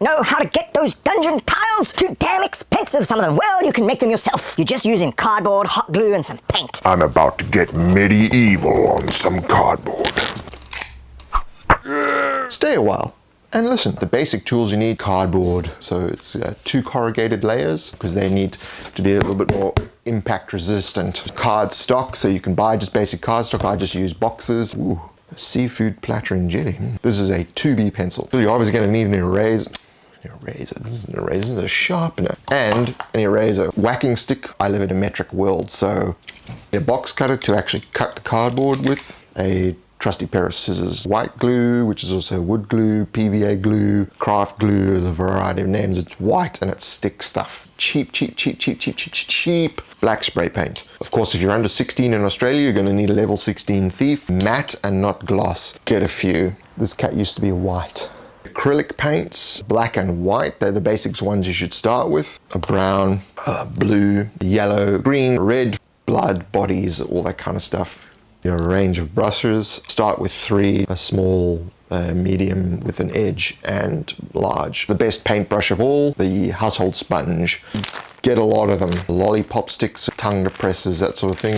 know how to get those dungeon tiles? Too damn expensive, some of them. Well, you can make them yourself. You're just using cardboard, hot glue, and some paint. I'm about to get medieval on some cardboard. Stay a while and listen. The basic tools you need: cardboard, so it's 2 corrugated layers because they need to be a little bit more impact resistant. Card stock, so you can buy just basic card stock. I just use boxes. Ooh, seafood platter and jelly. This is a 2B pencil. So you're obviously going to need an eraser. This is an eraser, this is a sharpener, and an eraser. Whacking stick. I live in a metric world, so a box cutter to actually cut the cardboard with, a trusty pair of scissors, white glue, which is also wood glue, PVA glue, craft glue, there's a variety of names. It's white and it's stick stuff. Cheap. Black spray paint. Of course, if you're under 16 in Australia, you're going to need a level 16 thief. Matte and not gloss. Get a few. This cat used to be white. Acrylic paints, black and white, they're the basics ones you should start with. A brown, blue, yellow, green, red, blood, bodies, all that kind of stuff. A range of brushes. Start with 3, a small, medium with an edge, and large. The best paintbrush of all, the household sponge. Get a lot of them. Lollipop sticks, tongue depressors, that sort of thing.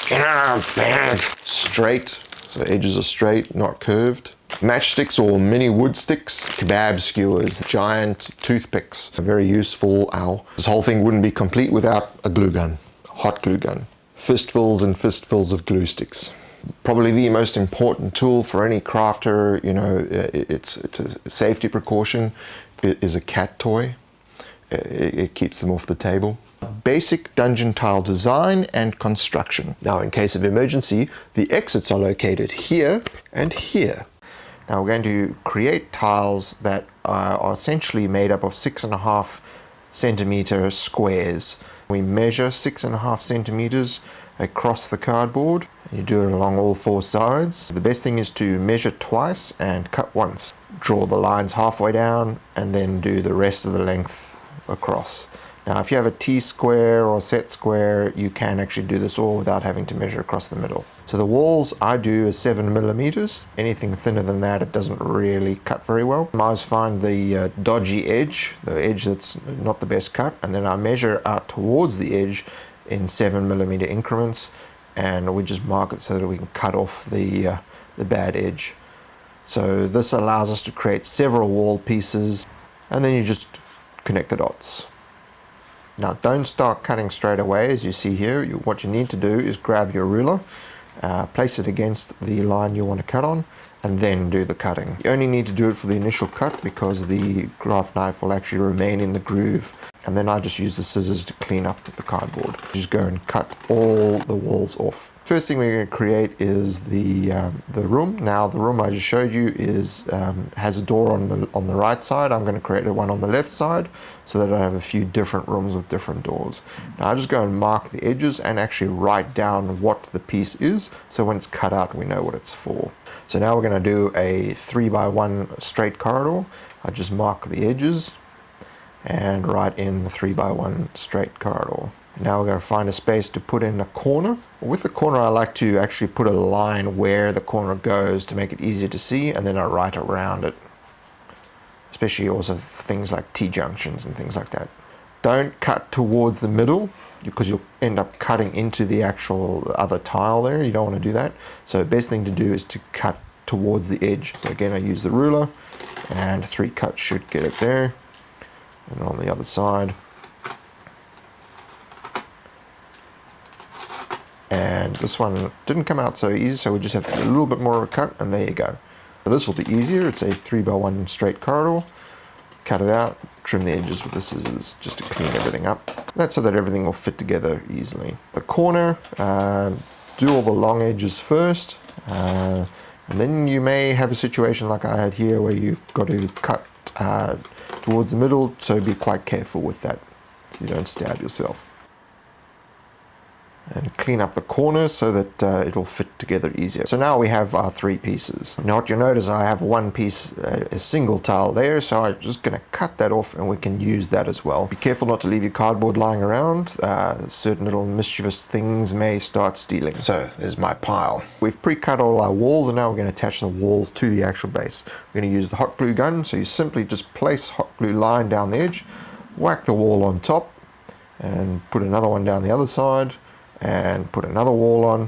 Get out, bad. Straight, so edges are straight, not curved. Matchsticks or mini wood sticks. Kebab skewers, giant toothpicks, are very useful. Ow. This whole thing wouldn't be complete without a glue gun, hot glue gun. Fistfuls and fistfuls of glue sticks. Probably the most important tool for any crafter, you know, it's a safety precaution, it is a cat toy. It keeps them off the table. Basic dungeon tile design and construction. Now, in case of emergency, the exits are located here and here. Now we're going to create tiles that are essentially made up of 6.5 centimeter squares. We measure 6.5 centimeters across the cardboard. You do it along all 4 sides. The best thing is to measure twice and cut once. Draw the lines halfway down and then do the rest of the length across. Now if you have a T-square or set square, you can actually do this all without having to measure across the middle. So the walls I do is 7 millimeters. Anything thinner than that, it doesn't really cut very well. I always find the dodgy edge, the edge that's not the best cut, and then I measure out towards the edge in 7 millimeter increments, and we just mark it so that we can cut off the bad edge. So this allows us to create several wall pieces, and then you just connect the dots. Now don't start cutting straight away. As you see here, what you need to do is grab your ruler, place it against the line you want to cut on, and then do the cutting. You only need to do it for the initial cut because the craft knife will actually remain in the groove. And then I just use the scissors to clean up the cardboard. Just go and cut all the walls off. First thing we're going to create is the room. Now the room I just showed you has a door on the right side. I'm going to create one on the left side so that I have a few different rooms with different doors. Now I just go and mark the edges and actually write down what the piece is, so when it's cut out we know what it's for. So now we're going to do a 3x1 straight corridor. I just mark the edges and write in the 3x1 straight corridor. Now we're going to find a space to put in a corner. With the corner I like to actually put a line where the corner goes to make it easier to see, and then I write around it. Especially also things like T-junctions and things like that. Don't cut towards the middle because you'll end up cutting into the actual other tile there. You don't want to do that. So the best thing to do is to cut towards the edge. So again I use the ruler, and 3 cuts should get it there. And on the other side. And this one didn't come out so easy, so we just have to do a little bit more of a cut, and there you go. So this will be easier. It's a 3x1 straight corridor. Cut it out, trim the edges with the scissors just to clean everything up. That's so that everything will fit together easily. The corner, do all the long edges first, and then you may have a situation like I had here where you've got to cut towards the middle, so be quite careful with that so you don't stab yourself. and clean up the corners so that it'll fit together easier. So now we have our 3 pieces. Now what you notice, I have one piece, a single tile there, so I'm just going to cut that off and we can use that as well. Be careful not to leave your cardboard lying around. Certain little mischievous things may start stealing. So there's my pile. We've pre-cut all our walls and now we're going to attach the walls to the actual base. We're going to use the hot glue gun, so you simply just place hot glue line down the edge, whack the wall on top, and put another one down the other side, and put another wall on.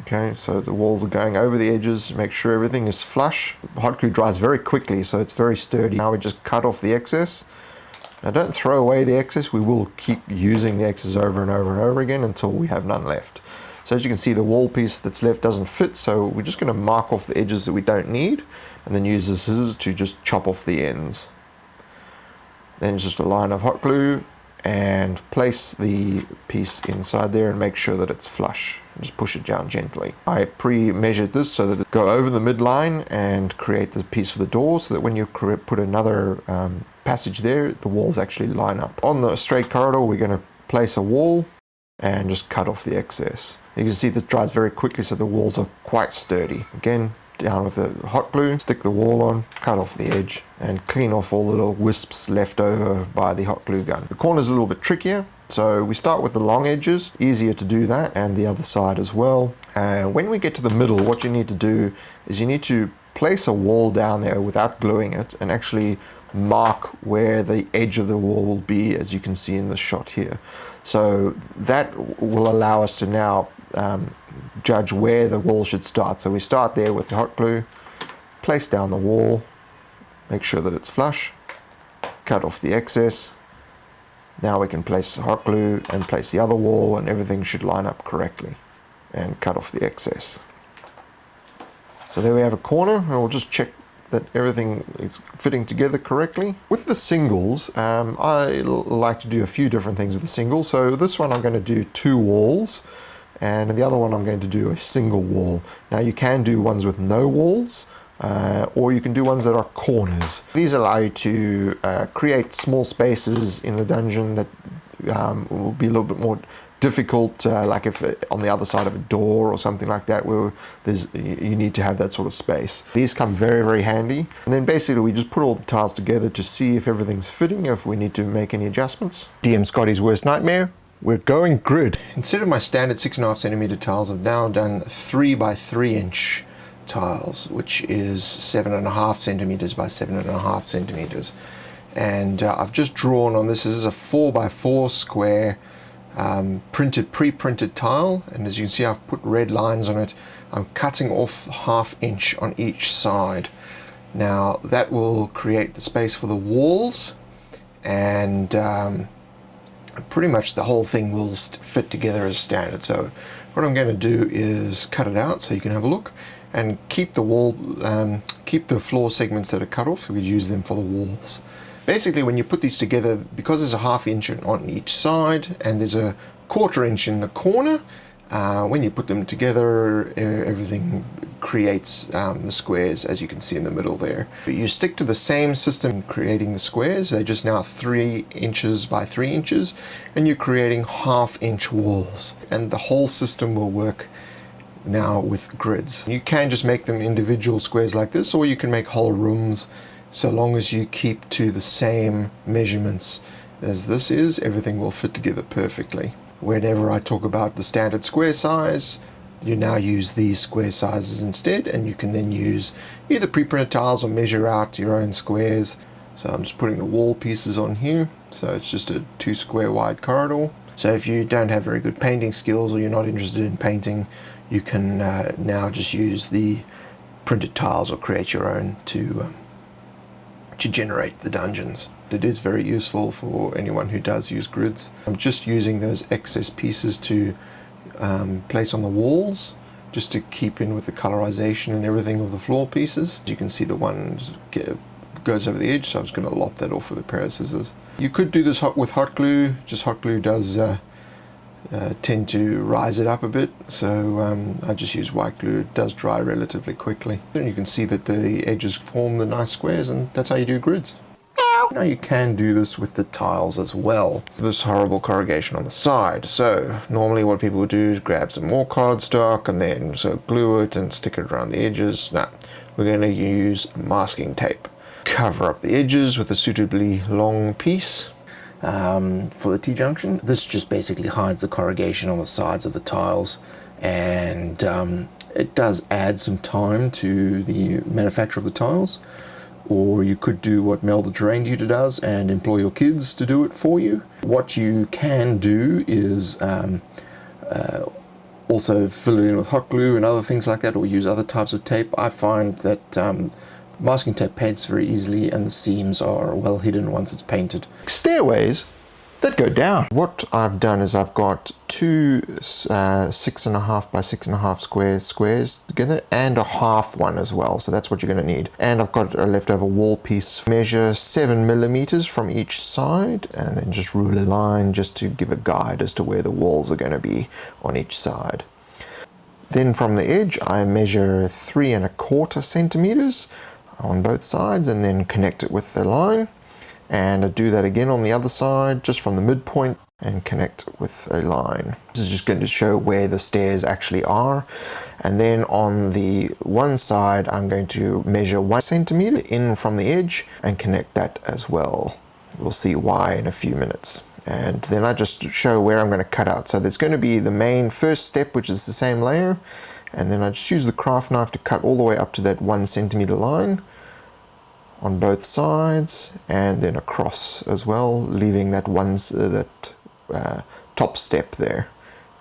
Okay, so the walls are going over the edges. Make sure everything is flush. The hot glue dries very quickly, so it's very sturdy. Now we just cut off the excess. Now don't throw away the excess. We will keep using the excess over and over and over again until we have none left. So as you can see, the wall piece that's left doesn't fit, so we're just going to mark off the edges that we don't need and then use the scissors to just chop off the ends. Then just a line of hot glue and place the piece inside there and make sure that it's flush. Just push it down gently. I pre-measured this so that it go over the midline and create the piece for the door, so that when you put another passage there, the walls actually line up. On the straight corridor, we're going to place a wall and just cut off the excess. You can see that dries very quickly, so the walls are quite sturdy. Again, down with the hot glue, stick the wall on, cut off the edge, and clean off all the little wisps left over by the hot glue gun. The corner's a little bit trickier, so we start with the long edges, easier to do that, and the other side as well. And when we get to the middle, what you need to do is you need to place a wall down there without gluing it and actually mark where the edge of the wall will be, as you can see in the shot here. So that will allow us to now judge where the wall should start. So we start there with the hot glue, place down the wall, make sure that it's flush, cut off the excess. Now we can place the hot glue and place the other wall, and everything should line up correctly, and cut off the excess. So there we have a corner, and we'll just check that everything is fitting together correctly. With the singles, I like to do a few different things with the singles. So this one I'm going to do 2 walls, and the other one I'm going to do a single wall. Now you can do ones with no walls, or you can do ones that are corners. These allow you to create small spaces in the dungeon that will be a little bit more difficult, like if on the other side of a door or something like that, where you need to have that sort of space. These come very, very handy. And then basically we just put all the tiles together to see if everything's fitting, if we need to make any adjustments. DM Scotty's worst nightmare, we're going grid. Instead of my standard 6.5 centimeter tiles, I've now done 3 by 3 inch tiles, which is 7.5 centimeters by 7.5 centimeters. And I've just drawn on this. This is a 4 by 4 square pre-printed tile, and as you can see, I've put red lines on it. I'm cutting off 1/2 inch on each side. Now that will create the space for the walls, and pretty much the whole thing will fit together as standard. So what I'm going to do is cut it out so you can have a look, and keep the wall, keep the floor segments that are cut off. We use them for the walls. Basically, when you put these together, because there's a 1/2 inch on each side and there's a 1/4 inch in the corner, when you put them together, everything creates the squares, as you can see in the middle there. But you stick to the same system creating the squares. They're just now 3 inches by 3 inches, and you're creating 1/2 inch walls. And the whole system will work now with grids. You can just make them individual squares like this, or you can make whole rooms. So long as you keep to the same measurements as this is, everything will fit together perfectly. Whenever I talk about the standard square size, you now use these square sizes instead, and you can then use either pre-printed tiles or measure out your own squares. So I'm just putting the wall pieces on here. So it's just a 2 square wide corridor. So if you don't have very good painting skills, or you're not interested in painting, you can now just use the printed tiles or create your own to generate the dungeons. It is very useful for anyone who does use grids. I'm just using those excess pieces to place on the walls, just to keep in with the colorization and everything of the floor pieces. You can see the one goes over the edge, so I'm just going to lop that off with a pair of scissors. You could do this with hot glue, just hot glue does tend to rise it up a bit, so I just use white glue. It does dry relatively quickly. And you can see that the edges form the nice squares, and that's how you do grids. Now you can do this with the tiles as well. This horrible corrugation on the side. So normally what people would do is grab some more cardstock and then glue it and stick it around the edges. Now we're going to use masking tape. Cover up the edges with a suitably long piece. For the T-junction, this just basically hides the corrugation on the sides of the tiles, and it does add some time to the manufacture of the tiles. Or you could do what Mel the Terrain Tutor does and employ your kids to do it for you. What you can do is also fill it in with hot glue and other things like that, or use other types of tape. I find that masking tape paints very easily and the seams are well hidden once it's painted. Stairways that go down. What I've done is I've got two 6.5 by 6.5 squares together and a half one as well, so that's what you're going to need. And I've got a leftover wall piece. Measure 7 millimeters from each side and then just rule a line just to give a guide as to where the walls are going to be on each side. Then from the edge I measure 3.25 centimeters on both sides and then connect it with the line, and I do that again on the other side just from the midpoint and connect with a line. This is just going to show where the stairs actually are. And then on the one side I'm going to measure 1 centimeter in from the edge and connect that as well. We'll see why in a few minutes. And then I just show where I'm going to cut out. So there's going to be the main first step, which is the same layer, and then I just use the craft knife to cut all the way up to that 1 centimeter line on both sides and then across as well, leaving that top step there,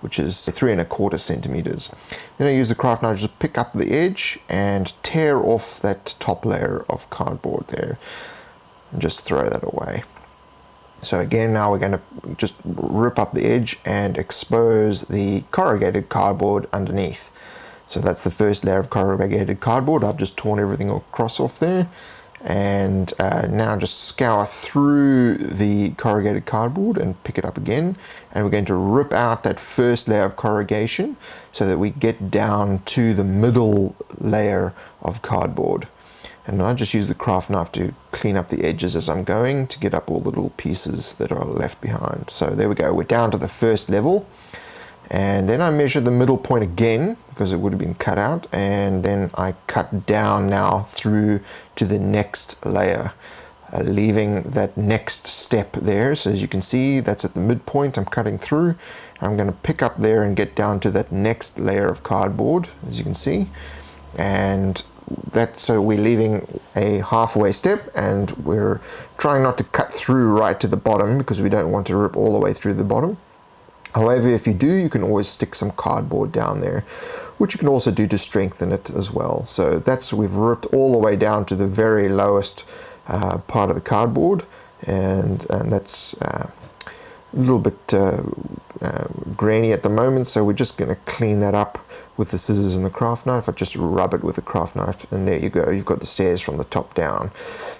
which is 3.25 centimeters. Then I use the craft knife to just pick up the edge and tear off that top layer of cardboard there and just throw that away. So again, now we're going to just rip up the edge and expose the corrugated cardboard underneath. So that's the first layer of corrugated cardboard. I've just torn everything across off there. And now just scour through the corrugated cardboard and pick it up again, and we're going to rip out that first layer of corrugation so that we get down to the middle layer of cardboard. And I just use the craft knife to clean up the edges as I'm going to get up all the little pieces that are left behind. So there we go, we're down to the first level. And then I measure the middle point again because it would have been cut out, and then I cut down now through to the next layer, leaving that next step there. So as you can see, that's at the midpoint I'm cutting through. I'm going to pick up there and get down to that next layer of cardboard, as you can see, and so we're leaving a halfway step, and we're trying not to cut through right to the bottom because we don't want to rip all the way through the bottom. However, if you do, you can always stick some cardboard down there, which you can also do to strengthen it as well. So we've ripped all the way down to the very lowest part of the cardboard, and that's a little bit grainy at the moment, so we're just going to clean that up with the scissors and the craft knife. I just rub it with the craft knife, and there you go, you've got the stairs from the top down.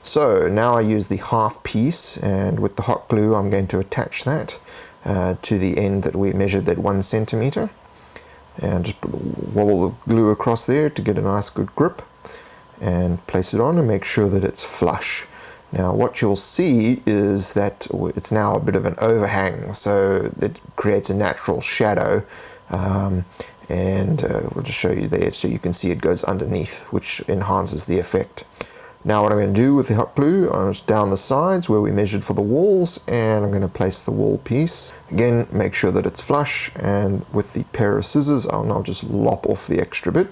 So now I use the half piece, and with the hot glue I'm going to attach that to the end that we measured, that 1 centimeter, and just wobble the glue across there to get a nice good grip, and place it on and make sure that it's flush. Now what you'll see is that it's now a bit of an overhang, so it creates a natural shadow, and we'll just show you there so you can see it goes underneath, which enhances the effect. Now what I'm going to do with the hot glue is down the sides where we measured for the walls, and I'm going to place the wall piece. Again, make sure that it's flush, and with the pair of scissors I'll just lop off the extra bit.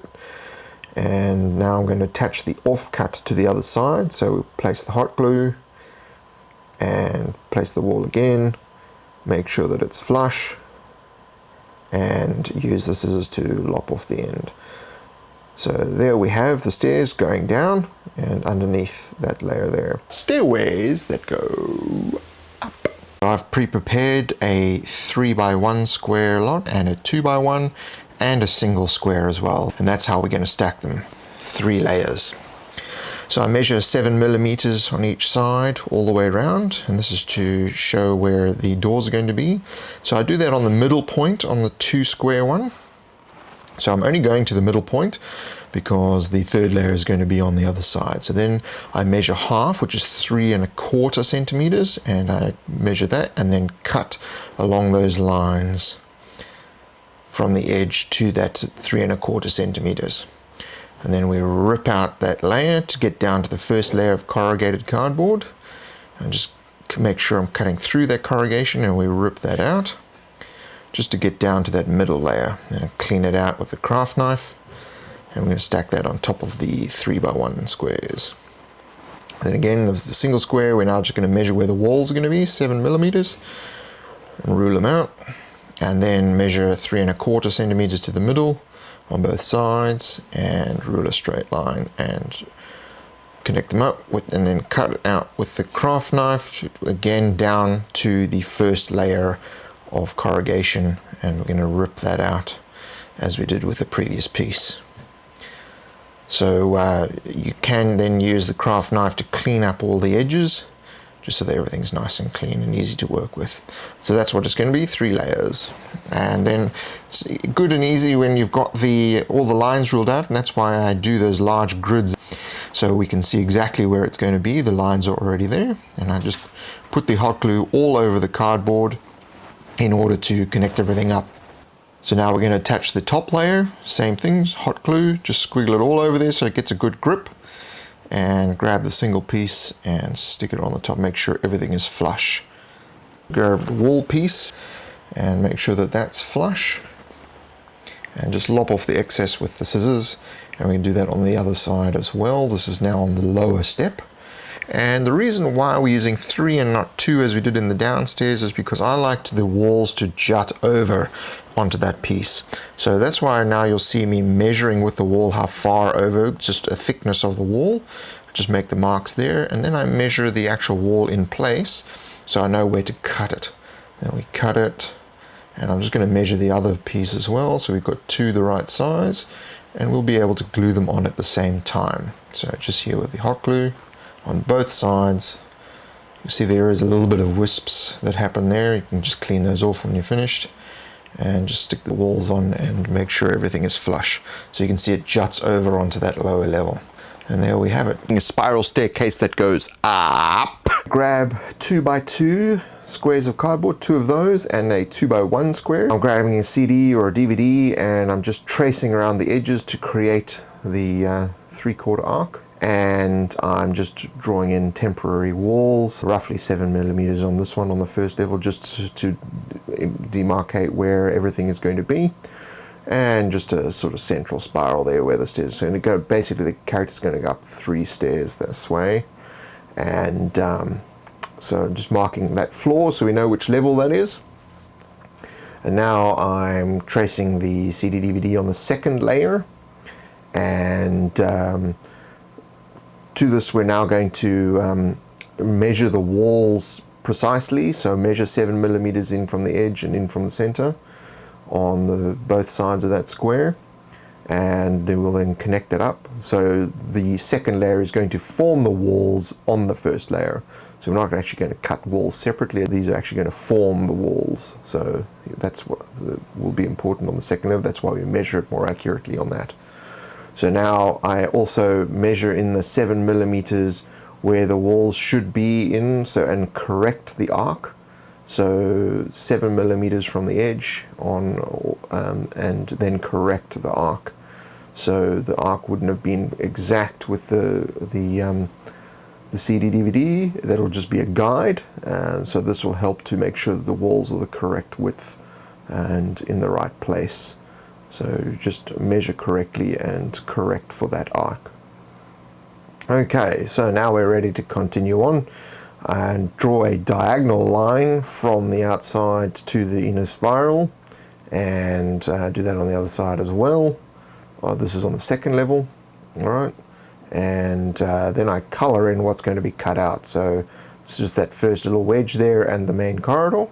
And now I'm going to attach the offcut to the other side, so place the hot glue and place the wall again, make sure that it's flush, and use the scissors to lop off the end. So there we have the stairs going down, and underneath that layer there, Stairways that go up. I've pre-prepared a 3x1 square lot and a 2x1 and a single square as well, and that's how we're going to stack them, 3 layers. So I measure 7 millimeters on each side all the way around, and this is to show where the doors are going to be. So I do that on the middle point on the 2 square one. So I'm only going to the middle point. because the third layer is going to be on the other side. So then I measure half, which is 3¼ centimeters, and I measure that and then cut along those lines from the edge to that 3¼ centimeters. And then we rip out that layer to get down to the first layer of corrugated cardboard, and just make sure I'm cutting through that corrugation, and we rip that out just to get down to that middle layer. And clean it out with the craft knife, and we're going to stack that on top of the 3x1 squares. Then again, the single square, we're now just going to measure where the walls are going to be, 7 millimeters, and rule them out, and then measure 3¼ centimeters to the middle on both sides, and rule a straight line and connect them up with, and then cut it out with the craft knife again down to the first layer of corrugation, and we're going to rip that out as we did with the previous piece. So you can then use the craft knife to clean up all the edges, just so that everything's nice and clean and easy to work with. So that's what it's going to be, 3 layers. And then good and easy when you've got all the lines ruled out, and that's why I do those large grids, so we can see exactly where it's going to be. The lines are already there, and I just put the hot glue all over the cardboard in order to connect everything up. So now we're going to attach the top layer, same thing, hot glue, just squiggle it all over there so it gets a good grip, and grab the single piece and stick it on the top, make sure everything is flush. Grab the wall piece and make sure that that's flush, and just lop off the excess with the scissors, and we can do that on the other side as well. This is now on the lower step. And the reason why we're using 3 and not 2 as we did in the downstairs is because I liked the walls to jut over onto that piece. So that's why now you'll see me measuring with the wall how far over, just a thickness of the wall. Just make the marks there, and then I measure the actual wall in place so I know where to cut it. Then we cut it, and I'm just going to measure the other piece as well, so we've got 2 the right size, and we'll be able to glue them on at the same time. So just here with the hot glue on both sides. You see there is a little bit of wisps that happen there. You can just clean those off when you're finished, and just stick the walls on and make sure everything is flush, so you can see it juts over onto that lower level. And there we have it. A spiral staircase that goes up. Grab 2x2 squares of cardboard, 2 of those, and a 2x1 square. I'm grabbing a CD or a DVD, and I'm just tracing around the edges to create the 3/4 arc. And I'm just drawing in temporary walls, roughly 7 millimeters on this one on the first level, just to demarcate where everything is going to be, and just a sort of central spiral there where the stairs are going to go. Basically the character's going to go up 3 stairs this way, and so I'm just marking that floor so we know which level that is. And now I'm tracing the CD DVD on the second layer, and to this we're now going to measure the walls precisely, so measure 7 millimeters in from the edge and in from the center on both sides of that square, and then we'll then connect it up. So the second layer is going to form the walls on the first layer, so we're not actually going to cut walls separately. These are actually going to form the walls, so that's what will be important on the second layer. That's why we measure it more accurately on that. So now I also measure in the 7 millimeters where the walls should be in, and correct the arc. So 7 millimeters from the edge on, and then correct the arc. So the arc wouldn't have been exact with the CD DVD. That'll just be a guide. So this will help to make sure that the walls are the correct width and in the right place. So just measure correctly and correct for that arc. Okay, so now we're ready to continue on and draw a diagonal line from the outside to the inner spiral, and do that on the other side as well. This is on the second level, all right, and then I color in what's going to be cut out. So it's just that first little wedge there and the main corridor.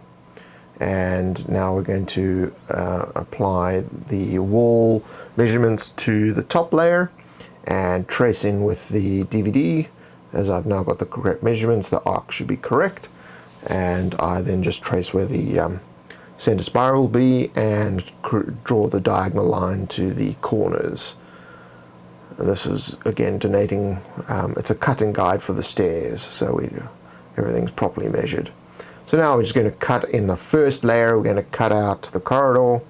And now we're going to apply the wall measurements to the top layer and trace in with the DVD. As I've now got the correct measurements, the arc should be correct, and I then just trace where the center spiral will be and draw the diagonal line to the corners. And this is again donating, it's a cutting guide for the stairs, so everything's properly measured. So now we're just going to cut in the first layer, we're going to cut out the corridor,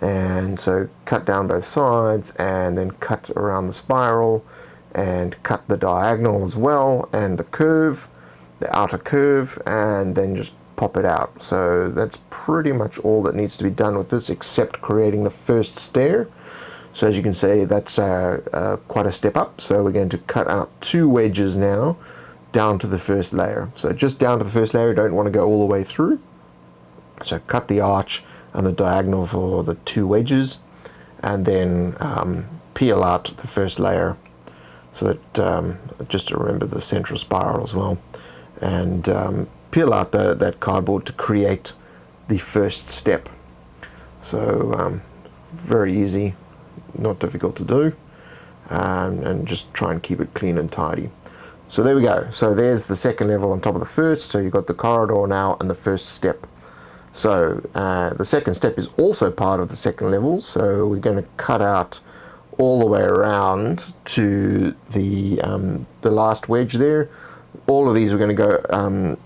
and so cut down both sides and then cut around the spiral and cut the diagonal as well and the curve, the outer curve, and then just pop it out. So that's pretty much all that needs to be done with this, except creating the first stair. So as you can see, that's quite a step up. So we're going to cut out 2 wedges now down to the first layer. So just down to the first layer, you don't want to go all the way through. So cut the arch and the diagonal for the 2 wedges, and then peel out the first layer, so that just to remember the central spiral as well, and peel out that cardboard to create the first step. So very easy, not difficult to do, and just try and keep it clean and tidy. So there we go. So there's the second level on top of the first. So you've got the corridor now and the first step. So the second step is also part of the second level. So we're going to cut out all the way around to the last wedge there. All of these are going to go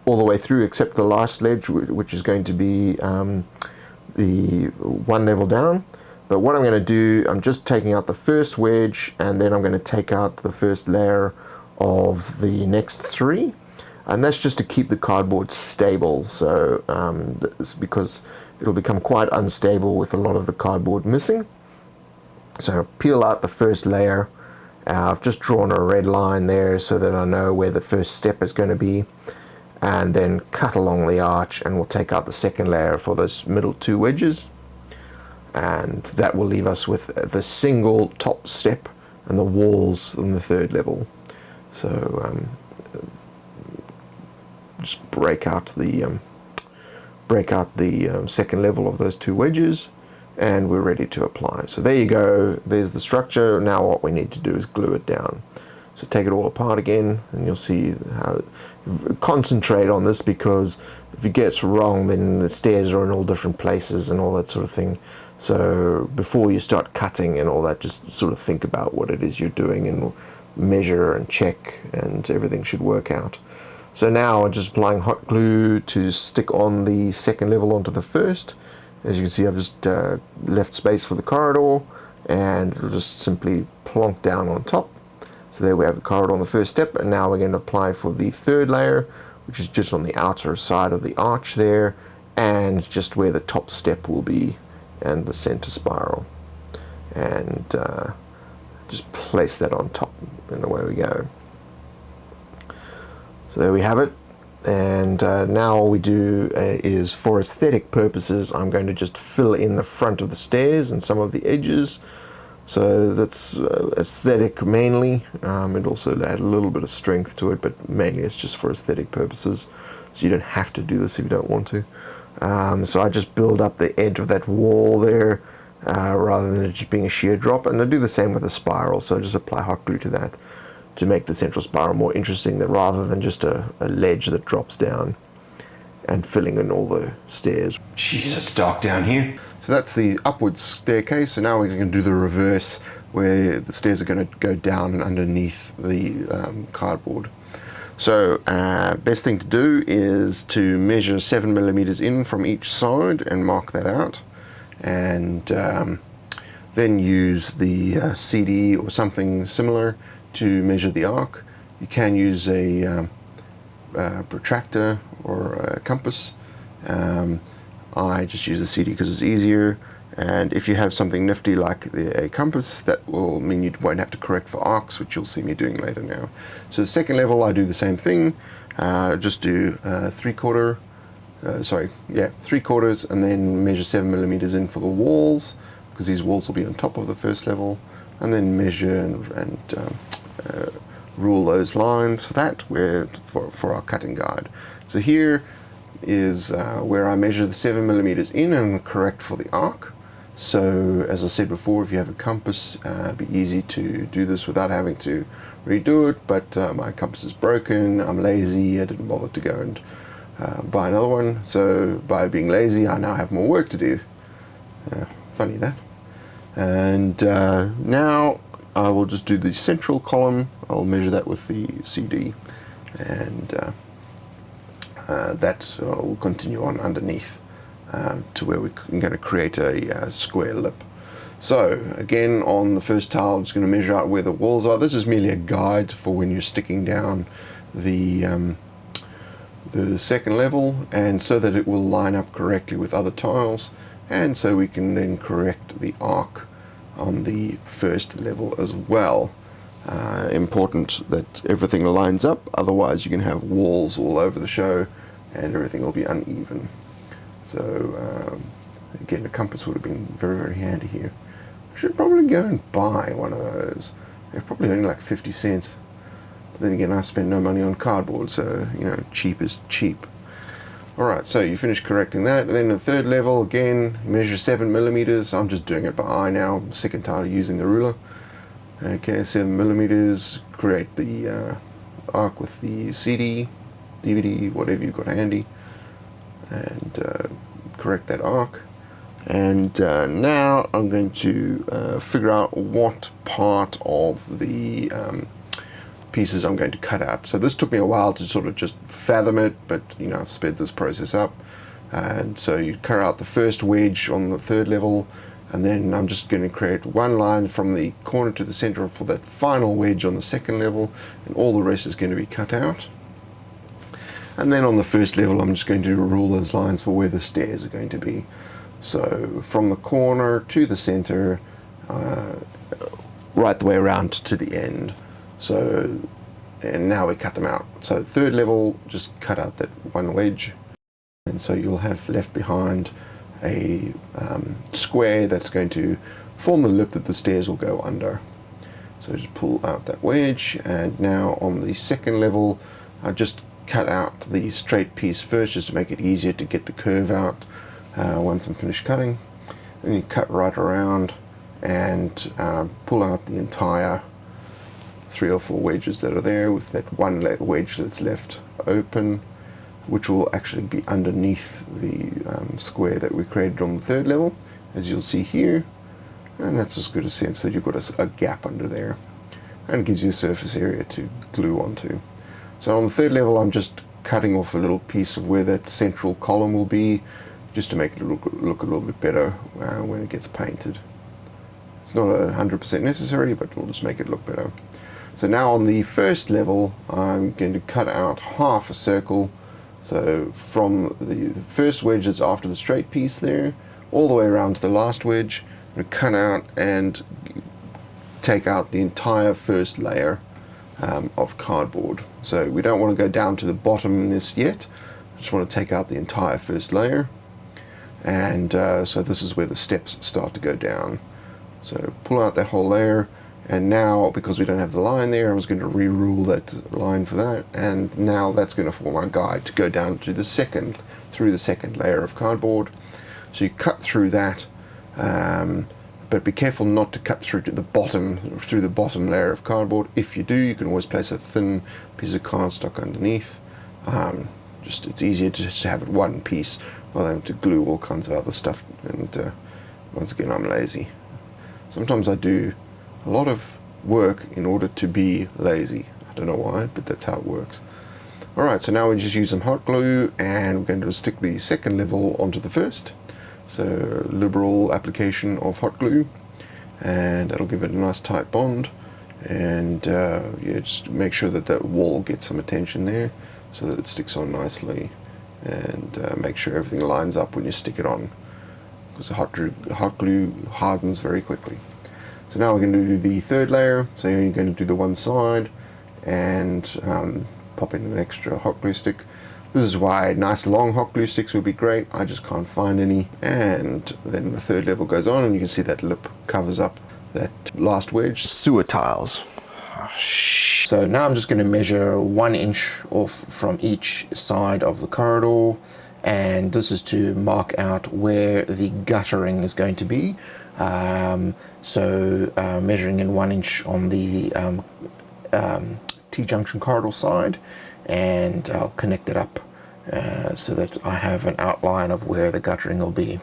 all the way through except the last ledge, which is going to be the 1 level down. But what I'm going to do, I'm just taking out the first wedge, and then I'm going to take out the first layer of the next 3, and that's just to keep the cardboard stable. So it's because it'll become quite unstable with a lot of the cardboard missing. So peel out the first layer. I've just drawn a red line there so that I know where the first step is going to be, and then cut along the arch, and we'll take out the second layer for those middle 2 wedges, and that will leave us with the single top step and the walls in the 3rd level. So just break out the second level of those 2 wedges, and we're ready to apply. So there you go, there's the structure. Now what we need to do is glue it down. So take it all apart again, and you'll see how, concentrate on this, because if it gets wrong, then the stairs are in all different places and all that sort of thing. So before you start cutting and all that, just sort of think about what it is you're doing and measure and check, and everything should work out. So now I'm just applying hot glue to stick on the second level onto the first. As you can see, I've just left space for the corridor, and it'll just simply plonk down on top. So there we have the corridor on the first step, and now we're going to apply for the 3rd layer, which is just on the outer side of the arch there, and just where the top step will be, and the center spiral. And just place that on top, and away we go. So there we have it. And now all we do is, for aesthetic purposes, I'm going to just fill in the front of the stairs and some of the edges. So that's aesthetic mainly. It also add a little bit of strength to it, but mainly it's just for aesthetic purposes. So you don't have to do this if you don't want to. So I just build up the edge of that wall there, rather than it just being a sheer drop. And I do the same with the spiral, so I just apply hot glue to that to make the central spiral more interesting, rather than just a ledge that drops down and filling in all the stairs. Jeez, it's dark down here. So that's the upwards staircase. So now we're going to do the reverse, where the stairs are going to go down and underneath the cardboard. So best thing to do is to measure 7 millimeters in from each side and mark that out, and then use the CD or something similar to measure the arc. You can use a protractor or a compass. I just use the CD because it's easier, and if you have something nifty like a compass, that will mean you won't have to correct for arcs, which you'll see me doing later now. So the second level, I do the same thing. Just do 3/4, 3/4, and then measure 7 millimeters in for the walls, because these walls will be on top of the first level, and then measure and rule those lines for that, for our cutting guide. So here is where I measure the 7 millimeters in and correct for the arc. So as I said before, if you have a compass, it'd be easy to do this without having to redo it, but my compass is broken, I'm lazy, I didn't bother to go and buy another one. So by being lazy, I now have more work to do. Funny that. And now I will just do the central column. I'll measure that with the CD, and that will continue on underneath to where we're going to create a square lip. So again, on the first tile, I'm just going to measure out where the walls are. This is merely a guide for when you're sticking down the second level, and so that it will line up correctly with other tiles, and so we can then correct the arc on the first level as well. Important that everything lines up, otherwise you can have walls all over the show and everything will be uneven. So again, a compass would have been very, very handy here. I should probably go and buy one of those. They're probably only like 50 cents. But then again, I spend no money on cardboard, so you know, cheap is cheap. Alright, so you finish correcting that, and then the third level, again, measure 7mm. I'm just doing it by eye now. I'm sick and tired of using the ruler. Okay, 7mm, create the arc with the CD, DVD, whatever you've got handy, and correct that arc. And now I'm going to figure out what part of the pieces I'm going to cut out. So this took me a while to sort of just fathom it, but you know, I've sped this process up. And so you cut out the first wedge on the third level, and then I'm just going to create one line from the corner to the center for that final wedge on the second level, and all the rest is going to be cut out. And then on the first level, I'm just going to rule those lines for where the stairs are going to be. So from the corner to the center, right the way around to the end. So, and now we cut them out. So third level, just cut out that one wedge, and so you'll have left behind a square that's going to form the lip that the stairs will go under. So just pull out that wedge, and now on the second level, I just cut out the straight piece first, just to make it easier to get the curve out once I'm finished cutting. Then you cut right around and pull out the entire 3 or 4 wedges that are there, with that one wedge that's left open, which will actually be underneath the square that we created on the third level, as you'll see here. And that's as good a sense that you've got a gap under there, and it gives you a surface area to glue onto. So on the third level, I'm just cutting off a little piece of where that central column will be, just to make it look a little bit better when it gets painted. It's not 100% necessary, but we'll just make it look better. So now on the first level, I'm going to cut out half a circle. So from the first wedge that's after the straight piece there, all the way around to the last wedge, I'm going to cut out and take out the entire first layer of cardboard. So we don't want to go down to the bottom in this yet. I just want to take out the entire first layer. And so this is where the steps start to go down. So pull out that whole layer. And now, because we don't have the line there, I was going to re-rule that line for that, and now that's going to form our guide to go down to the second layer of cardboard. So you cut through that, but be careful not to cut through to the bottom layer of cardboard. If you do, you can always place a thin piece of cardstock underneath. It's easier to just have it one piece rather than to glue all kinds of other stuff. And once again, I'm lazy. Sometimes I do a lot of work in order to be lazy. I don't know why, but that's how it works. Alright, so now we just use some hot glue, and we're going to stick the second level onto the first. So liberal application of hot glue, and that'll give it a nice tight bond. And yeah, just make sure that that wall gets some attention there, so that it sticks on nicely. And make sure everything lines up when you stick it on, because the hot glue hardens very quickly. So now we're going to do the third layer. So you're going to do the one side and pop in an extra hot glue stick. This is why nice long hot glue sticks would be great. I just can't find any. And then the third level goes on, and you can see that lip covers up that last wedge. Sewer tiles. Oh, so now I'm just going to measure 1 inch off from each side of the corridor, and this is to mark out where the guttering is going to be. Measuring in 1 inch on the T-junction corridor side, and I'll connect it up so that I have an outline of where the guttering will be.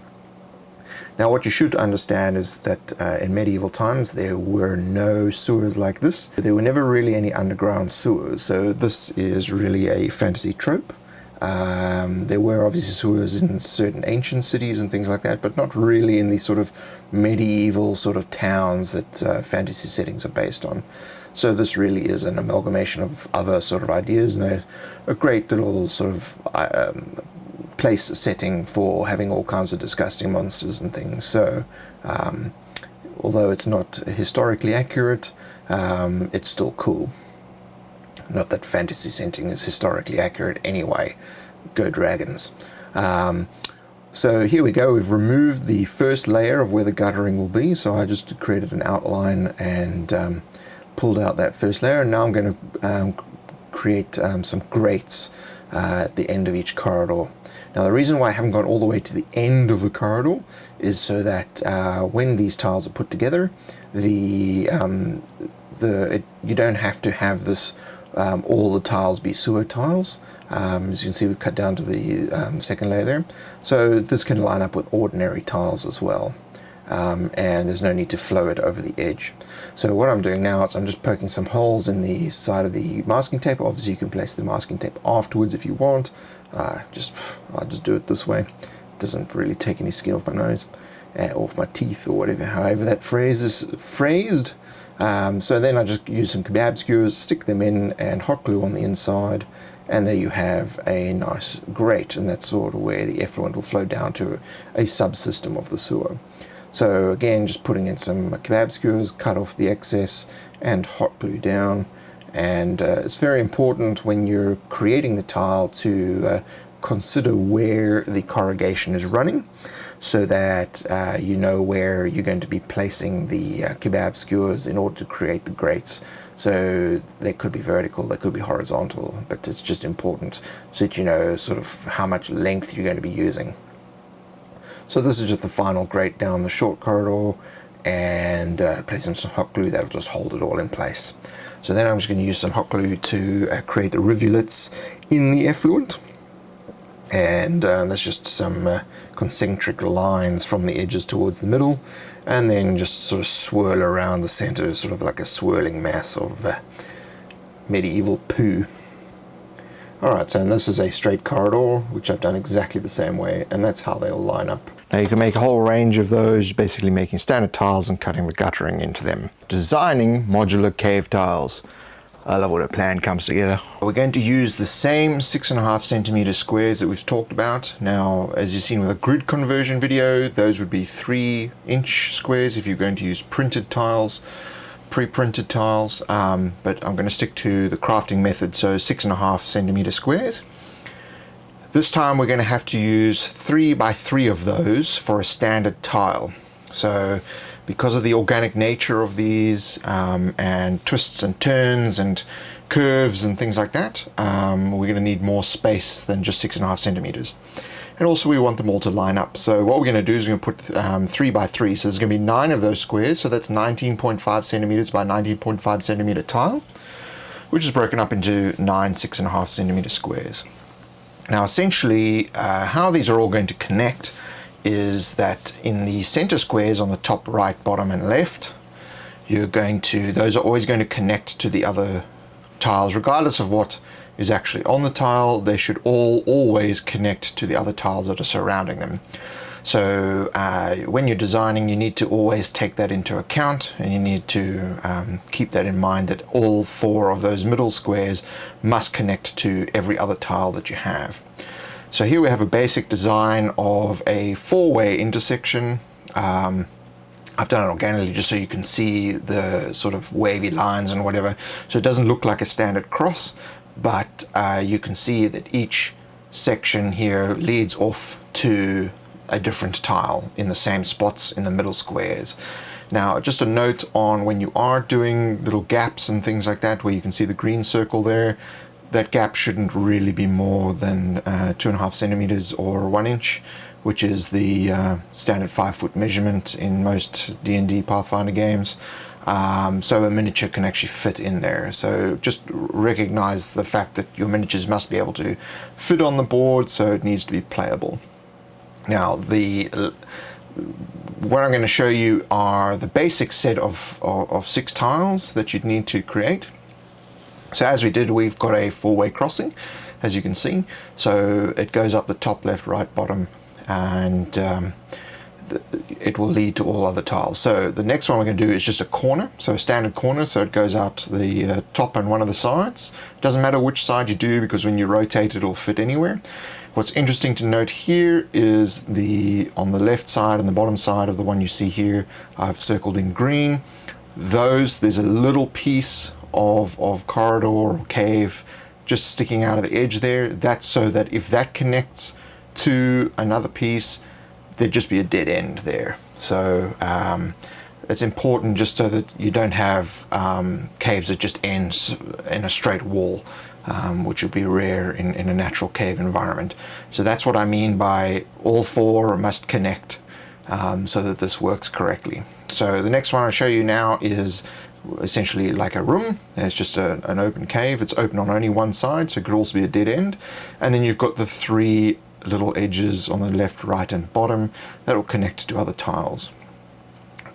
Now what you should understand is that in medieval times there were no sewers like this. There were never really any underground sewers, so this is really a fantasy trope. There were obviously sewers in certain ancient cities and things like that, but not really in these sort of medieval sort of towns that fantasy settings are based on. So this really is an amalgamation of other sort of ideas, and a great little sort of place setting for having all kinds of disgusting monsters and things. So although it's not historically accurate, it's still cool. Not that fantasy setting is historically accurate anyway. Go dragons. So here we go, we've removed the first layer of where the guttering will be. So I just created an outline and pulled out that first layer, and now I'm going to create some grates at the end of each corridor. Now the reason why I haven't gone all the way to the end of the corridor is so that when these tiles are put together, you don't have to have this all the tiles be sewer tiles. As you can see, we've cut down to the second layer there. So this can line up with ordinary tiles as well. And there's no need to flow it over the edge. So what I'm doing now is I'm just poking some holes in the side of the masking tape. Obviously you can place the masking tape afterwards if you want. I'll just do it this way. It doesn't really take any skin off my nose, off my teeth, or whatever, however that phrase is phrased. So then I just use some kebab skewers, stick them in, and hot glue on the inside, and there you have a nice grate, and that's sort of where the effluent will flow down to a subsystem of the sewer. So again, just putting in some kebab skewers, cut off the excess, and hot glue down. And it's very important when you're creating the tile to consider where the corrugation is running, so that you know where you're going to be placing the kebab skewers in order to create the grates. So they could be vertical, they could be horizontal, but it's just important so that you know sort of how much length you're going to be using. So this is just the final grate down the short corridor, and placing some hot glue that'll just hold it all in place. So then I'm just going to use some hot glue to create the rivulets in the effluent. And there's just some concentric lines from the edges towards the middle, and then just sort of swirl around the center, sort of like a swirling mass of medieval poo. Alright, so this is a straight corridor, which I've done exactly the same way, and that's how they'll line up. Now you can make a whole range of those, basically making standard tiles and cutting the guttering into them. Designing modular cave tiles. I love when a plan comes together. We're going to use the same 6.5 centimeter squares that we've talked about. Now, as you've seen with a grid conversion video, those would be 3-inch squares if you're going to use printed tiles, pre-printed tiles, but I'm going to stick to the crafting method, so 6.5 centimeter squares. This time we're going to have to use 3 by 3 of those for a standard tile. So because of the organic nature of these and twists and turns and curves and things like that, we're going to need more space than just 6.5 centimeters. And also we want them all to line up. So what we're going to do is we're going to put 3 by 3. So there's going to be 9 of those squares. So that's 19.5 centimeters by 19.5 centimeter tile, which is broken up into 9 6.5 centimeter squares. Now essentially how these are all going to connect is that in the center squares on the top, right, bottom and left, those are always going to connect to the other tiles regardless of what is actually on the tile. They should always connect to the other tiles that are surrounding them. So when you're designing, you need to always take that into account, and you need to keep that in mind, that all 4 of those middle squares must connect to every other tile that you have. So here we have a basic design of a 4-way intersection. I've done it organically just so you can see the sort of wavy lines and whatever, so it doesn't look like a standard cross, but you can see that each section here leads off to a different tile in the same spots in the middle squares. Now just a note on when you are doing little gaps and things like that, where you can see the green circle there, that gap shouldn't really be more than 2.5 centimeters or 1 inch, which is the standard 5-foot measurement in most D&D Pathfinder games. So a miniature can actually fit in there. So just recognize the fact that your miniatures must be able to fit on the board, so it needs to be playable. Now what I'm going to show you are the basic set of 6 tiles that you'd need to create. So as we did, we've got a 4-way crossing, as you can see. So it goes up the top, left, right, bottom, and it will lead to all other tiles. So the next one we're going to do is just a corner, so a standard corner, so it goes out the top and one of the sides. Doesn't matter which side you do, because when you rotate it'll fit anywhere. What's interesting to note here is on the left side and the bottom side of the one you see here, I've circled in green. There's a little piece of corridor or cave just sticking out of the edge there. That's so that if that connects to another piece, there'd just be a dead end there. So it's important just so that you don't have caves that just ends in a straight wall, which would be rare in a natural cave environment. So that's what I mean by all 4 must connect so that this works correctly. So the next one I'll show you now is essentially like a room. It's just an open cave. It's open on only one side, so it could also be a dead end. And then you've got the 3 little edges on the left, right, and bottom that will connect to other tiles.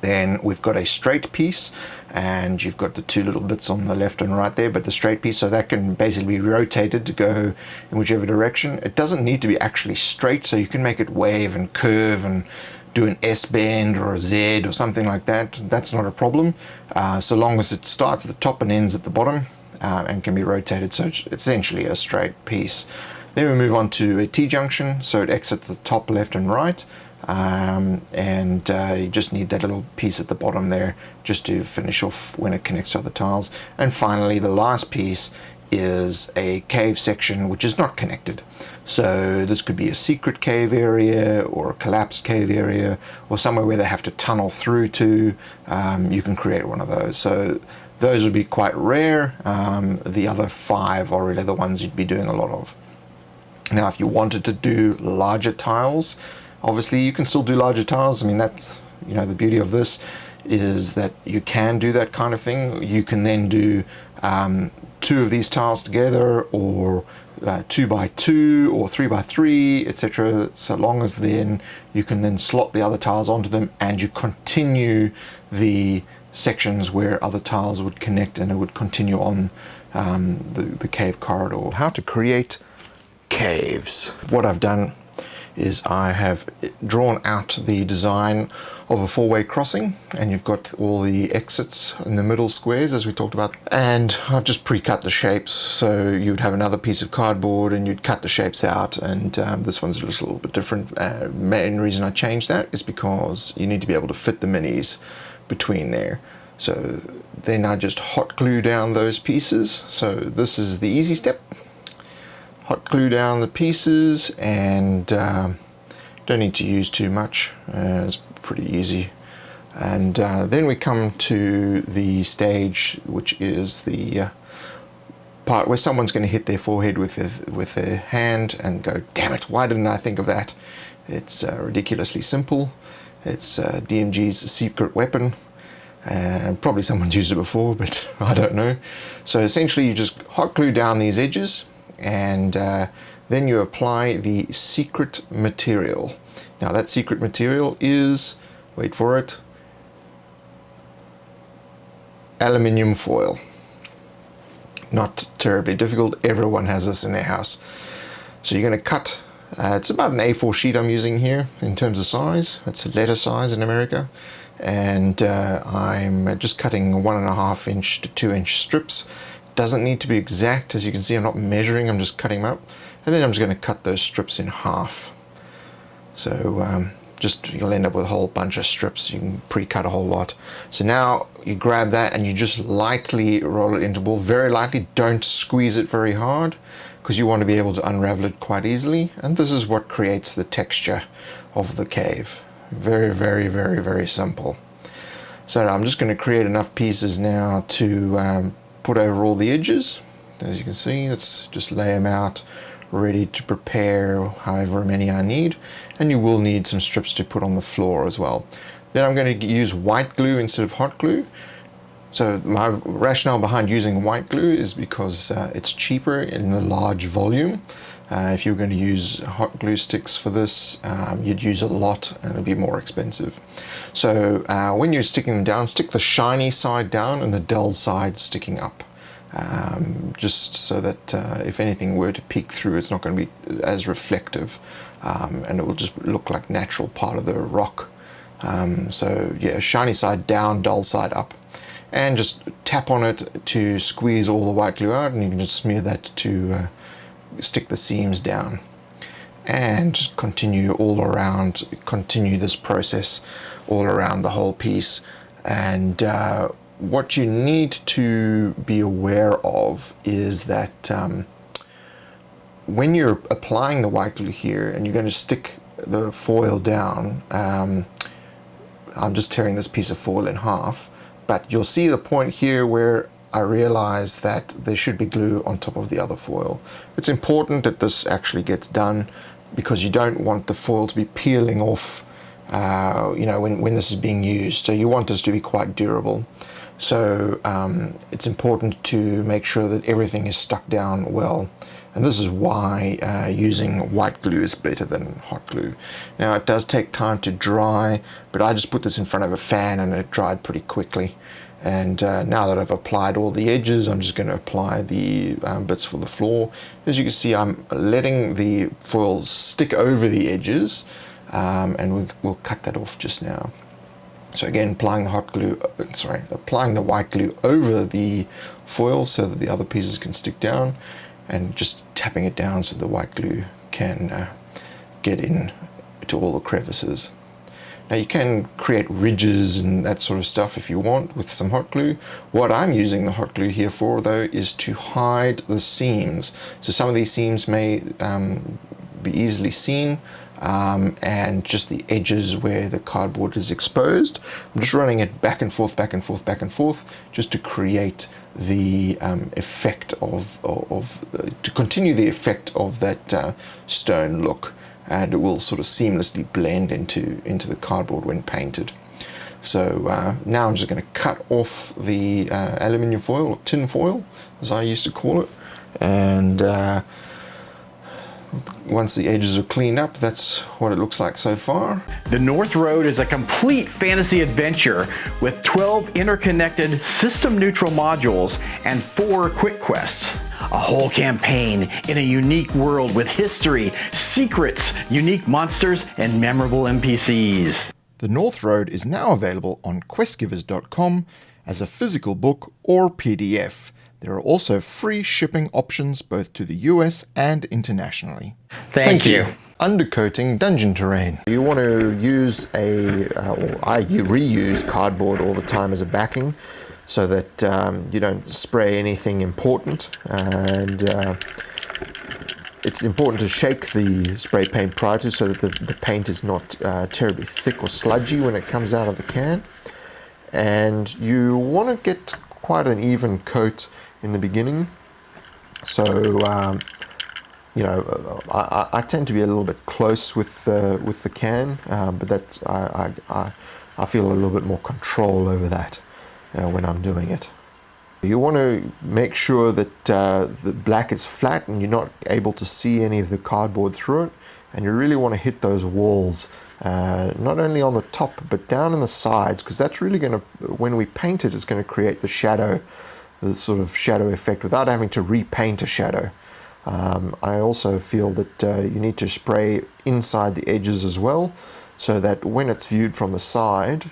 Then we've got a straight piece, and you've got the 2 little bits on the left and right there, but the straight piece, so that can basically be rotated to go in whichever direction. It doesn't need to be actually straight, so you can make it wave and curve and do an S bend or a Z or something like that. That's not a problem, so long as it starts at the top and ends at the bottom, and can be rotated, so it's essentially a straight piece. Then we move on to a T-junction, so it exits the top, left, and right, and you just need that little piece at the bottom there just to finish off when it connects to other tiles. And finally, the last piece is a cave section which is not connected. So this could be a secret cave area or a collapsed cave area or somewhere where they have to tunnel through to. You can create one of those. So those would be quite rare. The other 5 are really the ones you'd be doing a lot of. Now, if you wanted to do larger tiles, obviously you can still do larger tiles. I mean, that's, the beauty of this is that you can do that kind of thing. You can then do 2 of these tiles together, or 2 by 2 or 3 by 3, etc. So long as then you can then slot the other tiles onto them, and you continue the sections where other tiles would connect, and it would continue on the cave corridor. How to create caves. What I've done is I have drawn out the design of a 4-way crossing, and you've got all the exits in the middle squares as we talked about, and I've just pre-cut the shapes. So you'd have another piece of cardboard and you'd cut the shapes out, and this one's just a little bit different. Main reason I changed that is because you need to be able to fit the minis between there. So then I just hot glue down those pieces. So this is the easy step. Hot glue down the pieces, and don't need to use too much. It's pretty easy. And then we come to the stage, which is the part where someone's going to hit their forehead with their hand and go, damn it, why didn't I think of that? It's ridiculously simple. It's DMG's secret weapon. And probably someone's used it before, but I don't know. So essentially you just hot glue down these edges, and then you apply the secret material. Now that secret material is, wait for it, aluminium foil. Not terribly difficult, everyone has this in their house. So you're going to cut, it's about an A4 sheet I'm using here in terms of size. It's a letter size in America. And I'm just cutting 1.5 inch to 2 inch strips. Doesn't need to be exact, as you can see I'm not measuring, I'm just cutting them up, and then I'm just going to cut those strips in half. So you'll end up with a whole bunch of strips. You can pre-cut a whole lot. So now you grab that and you just lightly roll it into a ball, very lightly. Don't squeeze it very hard, because you want to be able to unravel it quite easily, and this is what creates the texture of the cave. Very, very, very, very simple. So I'm just going to create enough pieces now to put over all the edges. As you can see, let's just lay them out ready to prepare however many I need, and you will need some strips to put on the floor as well. Then I'm going to use white glue instead of hot glue. So my rationale behind using white glue is because it's cheaper in the large volume. If you're going to use hot glue sticks for this, you'd use a lot and it'd be more expensive. So when you're sticking them down, stick the shiny side down and the dull side sticking up. Just so that if anything were to peek through, it's not going to be as reflective, and it will just look like natural part of the rock. So yeah, shiny side down, dull side up. And just tap on it to squeeze all the white glue out, and you can just smear that to stick the seams down. And just continue all around, continue this process all around the whole piece. And what you need to be aware of is that when you're applying the white glue here and you're going to stick the foil down, I'm just tearing this piece of foil in half, but you'll see the point here where I realize that there should be glue on top of the other foil. It's important that this actually gets done because you don't want the foil to be peeling off when this is being used. So you want this to be quite durable. So it's important to make sure that everything is stuck down well. And this is why using white glue is better than hot glue. Now it does take time to dry, but I just put this in front of a fan and it dried pretty quickly. And now that I've applied all the edges, I'm just going to apply the bits for the floor. As you can see, I'm letting the foil stick over the edges, and we'll cut that off just now. So again, applying the white glue over the foil so that the other pieces can stick down, and just tapping it down so the white glue can get in to all the crevices. Now you can create ridges and that sort of stuff if you want with some hot glue. What I'm using the hot glue here for though is to hide the seams. So some of these seams may be easily seen, and just the edges where the cardboard is exposed. I'm just running it back and forth, back and forth, back and forth, just to create the effect to continue the effect of that stone look. And it will sort of seamlessly blend into the cardboard when painted. So now I'm just going to cut off the aluminium foil, or tin foil, as I used to call it. And once the edges are cleaned up, that's what it looks like so far. The North Road is a complete fantasy adventure with 12 interconnected system-neutral modules and 4 quick quests. A whole campaign in a unique world with history, secrets, unique monsters, and memorable NPCs. The North Road is now available on questgivers.com as a physical book or PDF. There are also free shipping options both to the US and internationally. Thank you. Undercoating dungeon terrain. You want to use I reuse cardboard all the time as a backing, so that you don't spray anything important, and it's important to shake the spray paint prior to, so that the paint is not terribly thick or sludgy when it comes out of the can. And you want to get quite an even coat in the beginning. So I tend to be a little bit close with the can, but that's I feel a little bit more control over that when I'm doing it. You want to make sure that the black is flat and you're not able to see any of the cardboard through it, and you really want to hit those walls, not only on the top but down in the sides, because that's really going to, when we paint it, it's going to create the shadow, the sort of shadow effect without having to repaint a shadow. I also feel that you need to spray inside the edges as well, so that when it's viewed from the side,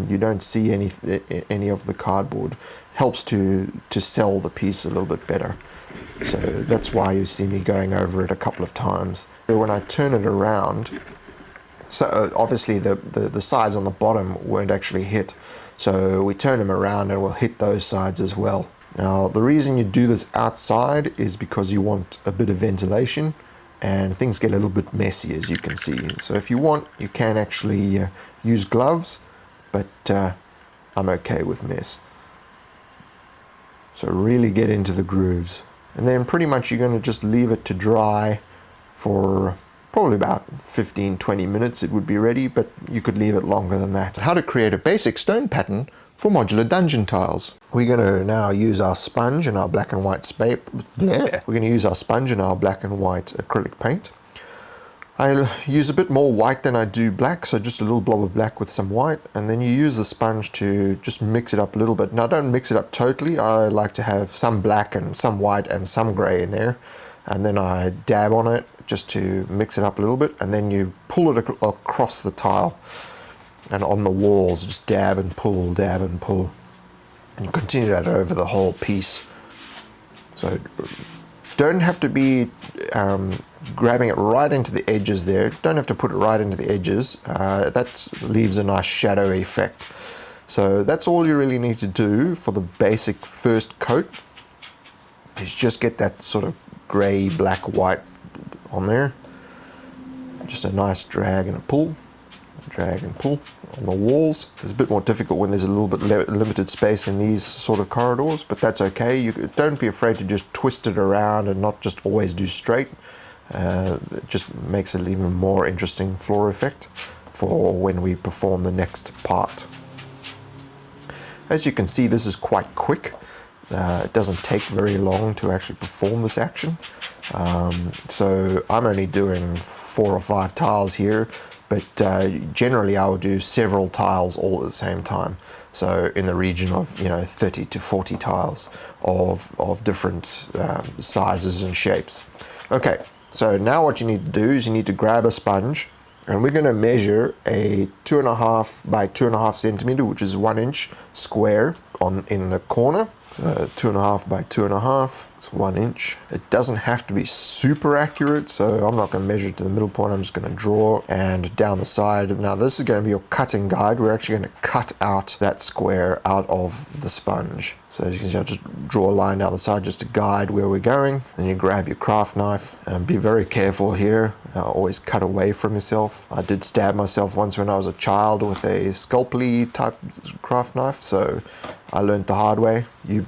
you don't see any of the cardboard. Helps to sell the piece a little bit better. So that's why you see me going over it a couple of times. When I turn it around, so obviously the sides on the bottom won't actually hit, so we turn them around and we'll hit those sides as well. Now the reason you do this outside is because you want a bit of ventilation, and things get a little bit messy, as you can see. So if you want, you can actually use gloves, but I'm okay with mess. So really get into the grooves. And then pretty much you're going to just leave it to dry for probably about 15-20 minutes. It would be ready, but you could leave it longer than that. How to create a basic stone pattern for modular dungeon tiles. We're going to now use our sponge and our black and white We're going to use our sponge and our black and white acrylic paint. I'll use a bit more white than I do black, so just a little blob of black with some white, and then you use the sponge to just mix it up a little bit. Now don't mix it up totally, I like to have some black and some white and some grey in there, and then I dab on it just to mix it up a little bit, and then you pull it across the tile and on the walls, just dab and pull, and you continue that over the whole piece. So don't have to be grabbing it right into the edges there. Don't have to put it right into the edges. That leaves a nice shadow effect. So that's all you really need to do for the basic first coat, is just get that sort of grey, black, white on there. Just a nice drag and a pull. Drag and pull on the walls. It's a bit more difficult when there's a little bit limited space in these sort of corridors, but that's okay. You don't be afraid to just twist it around and not just always do straight. It just makes it even more interesting floor effect for when we perform the next part. As you can see, this is quite quick. It doesn't take very long to actually perform this action. So I'm only doing 4 or 5 tiles here, but generally I would do several tiles all at the same time. So in the region of 30 to 40 tiles of different sizes and shapes. Okay, so now what you need to do is you need to grab a sponge, and we're going to measure a 2.5 by 2.5 centimeter, which is 1 inch square in the corner. So 2.5 by 2.5, it's 1 inch. It doesn't have to be super accurate, so I'm not going to measure it to the middle point. I'm just going to draw and down the side. Now this is going to be your cutting guide. We're actually going to cut out that square out of the sponge. So as you can see, I'll just draw a line down the side just to guide where we're going. Then you grab your craft knife and be very careful here. Always cut away from yourself. I did stab myself once when I was a child with a Sculpey type craft knife, so I learned the hard way. You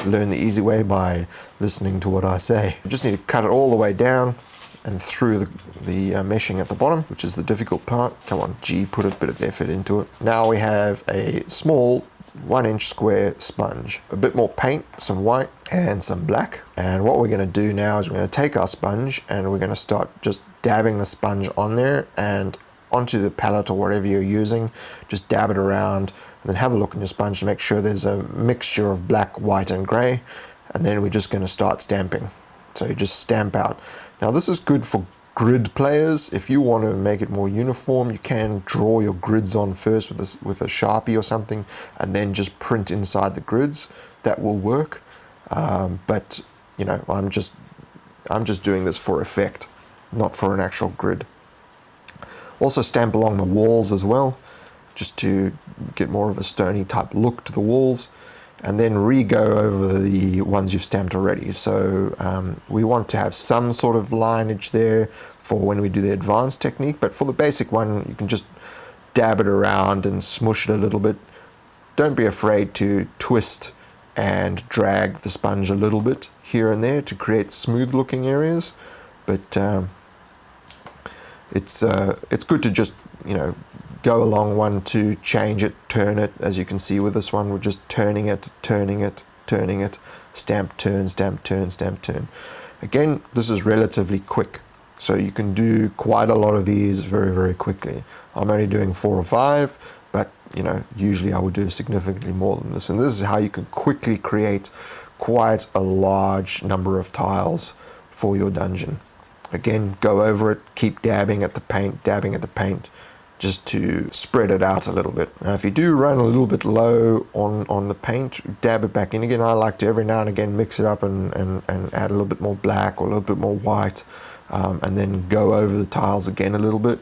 learn the easy way by listening to what I say. You just need to cut it all the way down and through the meshing at the bottom, which is the difficult part. Come on, G, put a bit of effort into it. Now we have a small 1 inch square sponge, a bit more paint, some white and some black. And what we're going to do now is we're going to take our sponge and we're going to start just dabbing the sponge on there and onto the palette or whatever you're using. Just dab it around and then have a look in your sponge to make sure there's a mixture of black, white and grey, and then we're just going to start stamping. So you just stamp out. Now this is good for grid players. If you want to make it more uniform, you can draw your grids on first with a Sharpie or something and then just print inside the grids. That will work, but I'm just doing this for effect, not for an actual grid. Also stamp along the walls as well, just to get more of a stony type look to the walls, and then re-go over the ones you've stamped already. So we want to have some sort of lineage there for when we do the advanced technique, but for the basic one you can just dab it around and smush it a little bit. Don't be afraid to twist and drag the sponge a little bit here and there to create smooth looking areas, but it's good to just go along one to change it, turn it. As you can see with this one, we're just turning it, stamp, turn, stamp, turn, stamp, turn. Again, this is relatively quick, so you can do quite a lot of these very, very quickly. I'm only doing 4 or 5, but usually I would do significantly more than this. And this is how you can quickly create quite a large number of tiles for your dungeon. Again, go over it, keep dabbing at the paint, just to spread it out a little bit. Now if you do run a little bit low on the paint, dab it back in again. I like to every now and again mix it up and add a little bit more black or a little bit more white, and then go over the tiles again a little bit.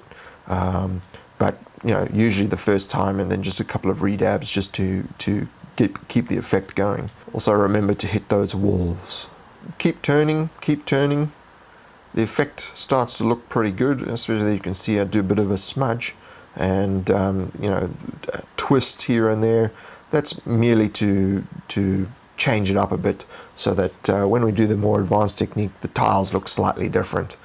But usually the first time, and then just a couple of redabs just to keep the effect going. Also remember to hit those walls. Keep turning. The effect starts to look pretty good, especially you can see I do a bit of a smudge and a twist here and there. That's merely to change it up a bit so that when we do the more advanced technique, the tiles look slightly different.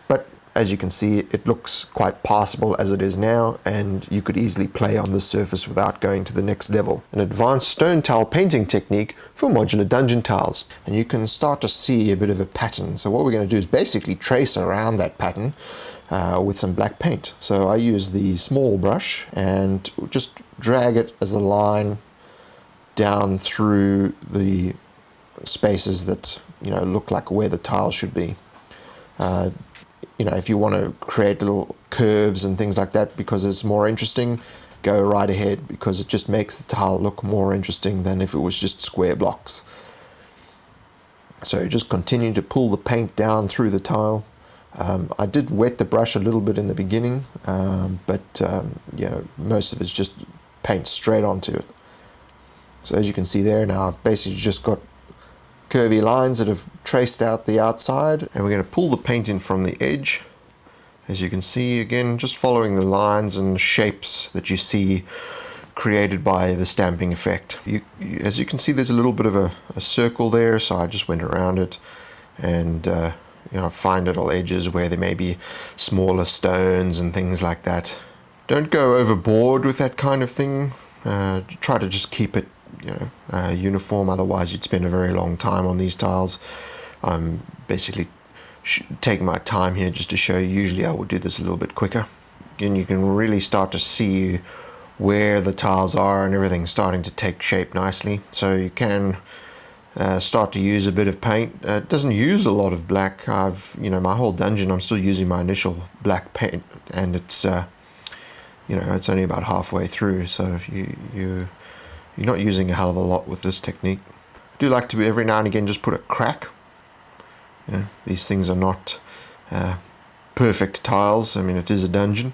But As you can see, it looks quite passable as it is now, and you could easily play on this surface without going to the next level. An advanced stone tile painting technique for modular dungeon tiles. And you can start to see a bit of a pattern. So what we're going to do is basically trace around that pattern with some black paint. So I use the small brush and just drag it as a line down through the spaces that look like where the tile should be. If you want to create little curves and things like that because it's more interesting, go right ahead, because it just makes the tile look more interesting than if it was just square blocks. So just continue to pull the paint down through the tile. I did wet the brush a little bit in the beginning, but most of it's just paint straight onto it. So as you can see there now, I've basically just got curvy lines that have traced out the outside, and we're going to pull the paint in from the edge. As you can see, again, just following the lines and shapes that you see created by the stamping effect. As you can see, there's a little bit of a circle there, so I just went around it and find little edges where there may be smaller stones and things like that. Don't go overboard with that kind of thing. Try to just keep it uniform, otherwise you'd spend a very long time on these tiles. I'm basically taking my time here just to show you. Usually I would do this a little bit quicker, and you can really start to see where the tiles are and everything's starting to take shape nicely. So you can start to use a bit of paint. It doesn't use a lot of black. My whole dungeon I'm still using my initial black paint, and it's it's only about halfway through, so you're not using a hell of a lot with this technique. I do like to every now and again just put a crack. These things are not perfect tiles. I mean, it is a dungeon.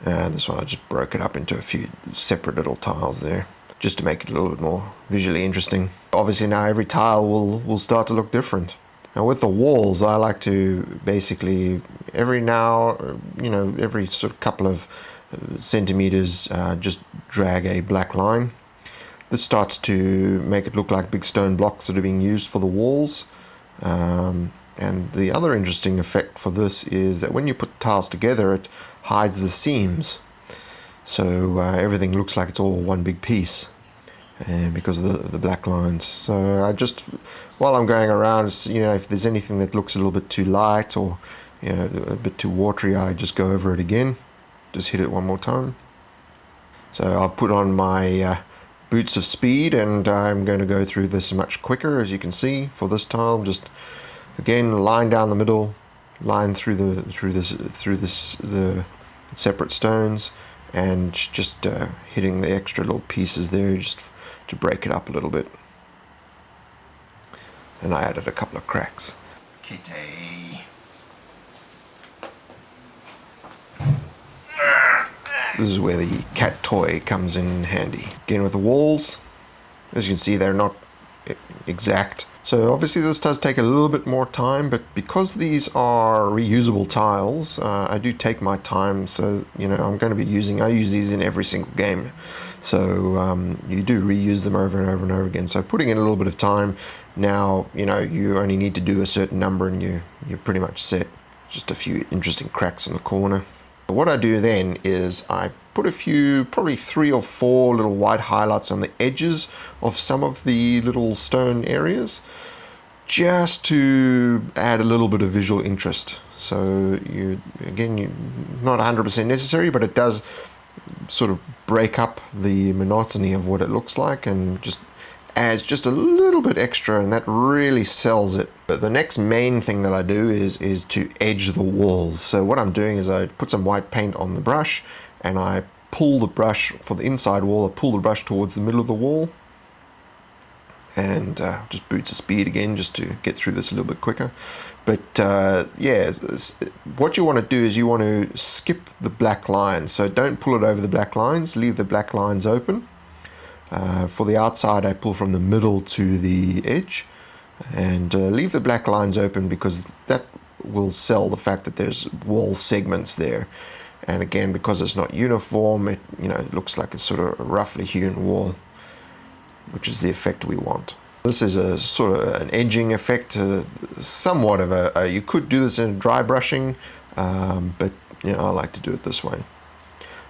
This one I just broke it up into a few separate little tiles there, just to make it a little bit more visually interesting. Obviously now every tile will start to look different. Now with the walls, I like to basically every sort of couple of centimeters just drag a black line. This starts to make it look like big stone blocks that are being used for the walls. And the other interesting effect for this is that when you put tiles together, it hides the seams. So everything looks like it's all one big piece because of the black lines. So I just, while I'm going around, if there's anything that looks a little bit too light or a bit too watery, I just go over it again. Just hit it one more time. So I've put on my boots of speed, and I'm going to go through this much quicker. As you can see, for this tile, just again line down the middle, line through the separate stones, and just hitting the extra little pieces there just to break it up a little bit. And I added a couple of cracks. Kitty. This is where the cat toy comes in handy. Again with the walls, as you can see, they're not exact. So obviously this does take a little bit more time, but because these are reusable tiles, I do take my time. So, I'm going to be I use these in every single game. So you do reuse them over and over and over again. So putting in a little bit of time, now, you only need to do a certain number and you're pretty much set. Just a few interesting cracks in the corner. What I do then is I put a few, probably 3 or 4 little white highlights on the edges of some of the little stone areas, just to add a little bit of visual interest. So you're not 100% necessary, but it does sort of break up the monotony of what it looks like and just adds just a little bit extra, and that really sells it. But the next main thing that I do is to edge the walls. So what I'm doing is I put some white paint on the brush, and I pull the brush for the inside wall. I pull the brush towards the middle of the wall, and just boots of speed again just to get through this a little bit quicker. But what you want to do is you want to skip the black lines. So don't pull it over the black lines, leave the black lines open. For the outside, I pull from the middle to the edge, and leave the black lines open because that will sell the fact that there's wall segments there. And again, because it's not uniform, it looks like it's sort of a roughly hewn wall, which is the effect we want. This is a sort of an edging effect, somewhat of you could do this in dry brushing, but you know, I like to do it this way.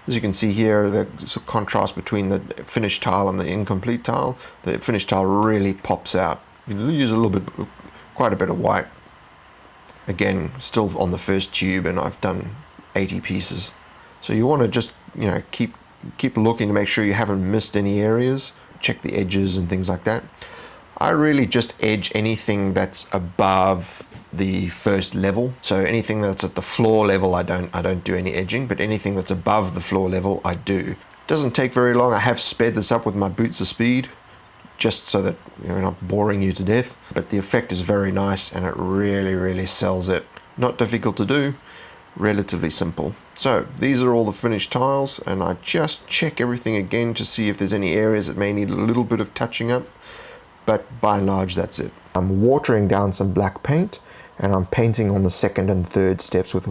As you can see here, the sort of contrast between the finished tile and the incomplete tile. The finished tile really pops out. You use a little bit, quite a bit of white. Again, still on the first tube, and I've done 80 pieces. So you want to just, you know, keep looking to make sure you haven't missed any areas. Check the edges and things like that. I really just edge anything that's above the first level. So anything that's at the floor level, I don't do any edging, but anything that's above the floor level, I do. Doesn't take very long. I have sped this up with my boots of speed, just so that you're not boring you to death. But the effect is very nice, and it really, really sells it. Not difficult to do, relatively simple. So these are all the finished tiles, and I just check everything again to see if there's any areas that may need a little bit of touching up. But by and large, that's it. I'm watering down some black paint, and I'm painting on the second and third steps with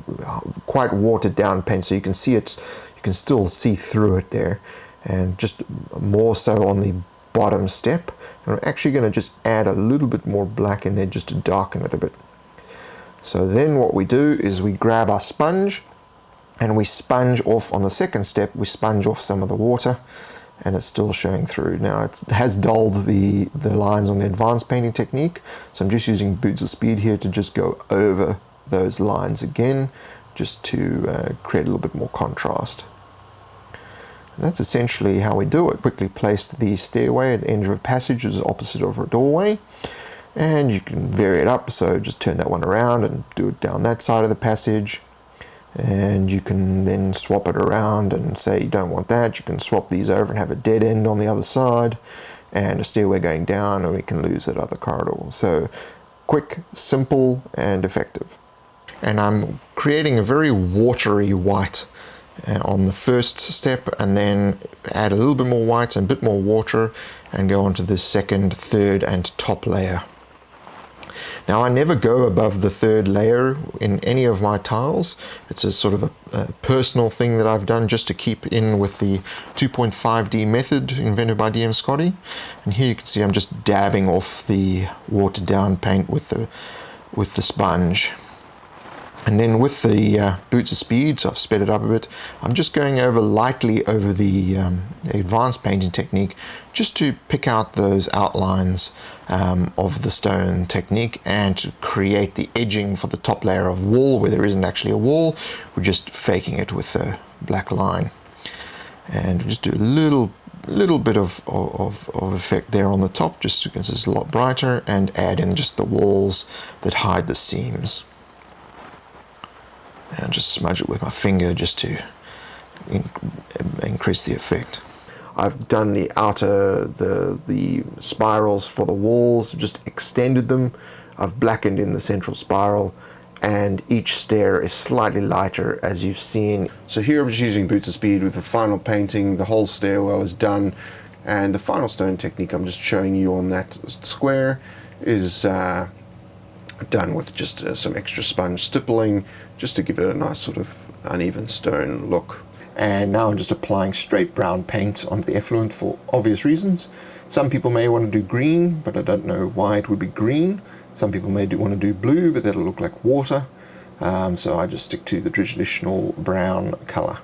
quite watered down paint, so you can see it, you can still see through it there, and just more so on the bottom step. And I'm actually going to just add a little bit more black in there just to darken it a bit. So then what we do is we grab our sponge, and we sponge off on the second step, we sponge off some of the water, and it's still showing through. Now it has dulled the lines on the advanced painting technique, so I'm just using boots of speed here to just go over those lines again, just to create a little bit more contrast. And that's essentially how we do it. Quickly place the stairway at the end of a passage as opposite of a doorway, and you can vary it up, so just turn that one around and do it down that side of the passage. And you can then swap it around and say you don't want that. You can swap these over and have a dead end on the other side and a stairway going down, and we can lose that other corridor. So quick, simple, and effective. And I'm creating a very watery white on the first step, and then add a little bit more white and a bit more water and go on to the second, third, and top layer. Now I never go above the third layer in any of my tiles. It's a sort of a personal thing that I've done just to keep in with the 2.5D method invented by DM Scotty. And here you can see I'm just dabbing off the watered down paint with the sponge. And then with the boots of speed, so I've sped it up a bit, I'm just going over lightly over the advanced painting technique just to pick out those outlines of the stone technique and to create the edging for the top layer of wall where there isn't actually a wall. We're just faking it with a black line. And just do a little bit of effect there on the top just because it's a lot brighter, and add in just the walls that hide the seams. And just smudge it with my finger just to increase the effect. I've done the outer, the spirals for the walls, just extended them. I've blackened in the central spiral, and each stair is slightly lighter, as you've seen. So here I'm just using boots of speed with the final painting. The whole stairwell is done, and the final stone technique I'm just showing you on that square is done with just some extra sponge stippling, just to give it a nice sort of uneven stone look. And now I'm just applying straight brown paint on the effluent for obvious reasons. Some people may want to do green, but I don't know why it would be green. Some people may want to do blue, but that'll look like water. So I just stick to the traditional brown color.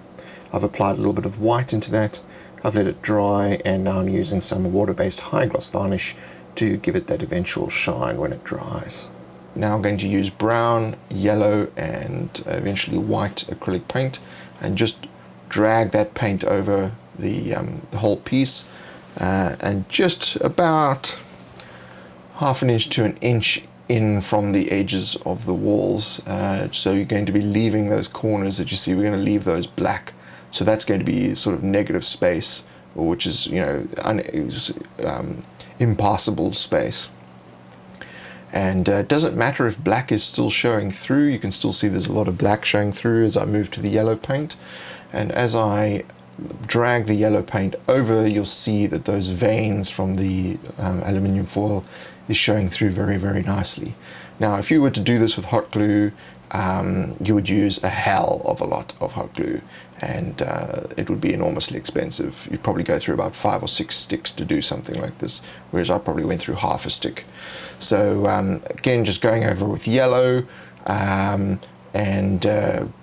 I've applied a little bit of white into that. I've let it dry, and now I'm using some water-based high gloss varnish to give it that eventual shine when it dries. Now I'm going to use brown, yellow, and eventually white acrylic paint, and just drag that paint over the whole piece, and just about half an inch to an inch in from the edges of the walls. So you're going to be leaving those corners that you see, we're going to leave those black. So that's going to be sort of negative space, which is, you know, impassable space. And it doesn't matter if black is still showing through, you can still see there's a lot of black showing through as I move to the yellow paint. And as I drag the yellow paint over, you'll see that those veins from the aluminium foil is showing through very, very nicely. Now, if you were to do this with hot glue, you would use a hell of a lot of hot glue, and it would be enormously expensive. You'd probably go through about 5 or 6 sticks to do something like this, whereas I probably went through half a stick. So again, just going over with yellow, and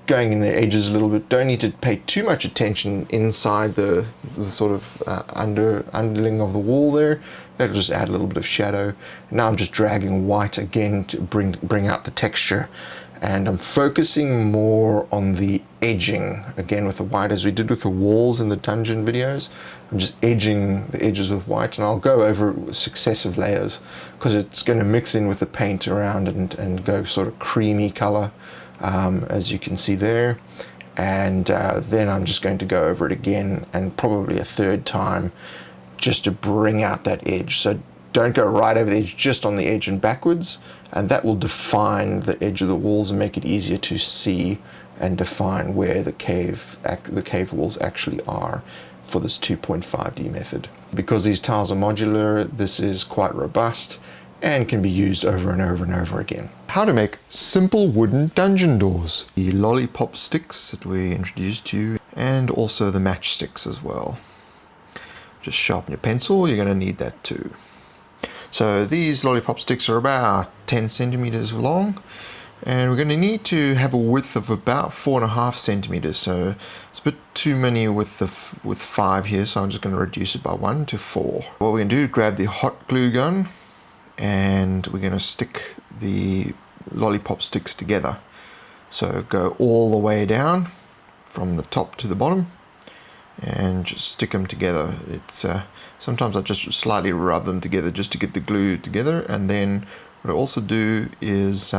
going in the edges a little bit. Don't need to pay too much attention inside the sort of underling of the wall there. That'll just add a little bit of shadow. Now I'm just dragging white again to bring out the texture, and I'm focusing more on the edging again with the white, as we did with the walls in the dungeon videos. I'm just edging the edges with white, and I'll go over successive layers because it's going to mix in with the paint around and go sort of creamy color, as you can see there. And then I'm just going to go over it again, and probably a third time, just to bring out that edge. So don't go right over the edge, just on the edge and backwards, and that will define the edge of the walls and make it easier to see and define where the cave walls actually are for this 2.5D method. Because these tiles are modular, this is quite robust and can be used over and over and over again. How to make simple wooden dungeon doors. The lollipop sticks that we introduced to you, and also the matchsticks as well. Just sharpen your pencil, you're going to need that too. So these lollipop sticks are about 10 centimeters long, and we're going to need to have a width of about 4.5 centimeters. So it's a bit too many with 5 here, so I'm just going to reduce it by 1 to 4. What we're going to do is grab the hot glue gun, and we're going to stick the lollipop sticks together. So go all the way down from the top to the bottom, and just stick them together. It's sometimes I just slightly rub them together just to get the glue together, and then what I also do is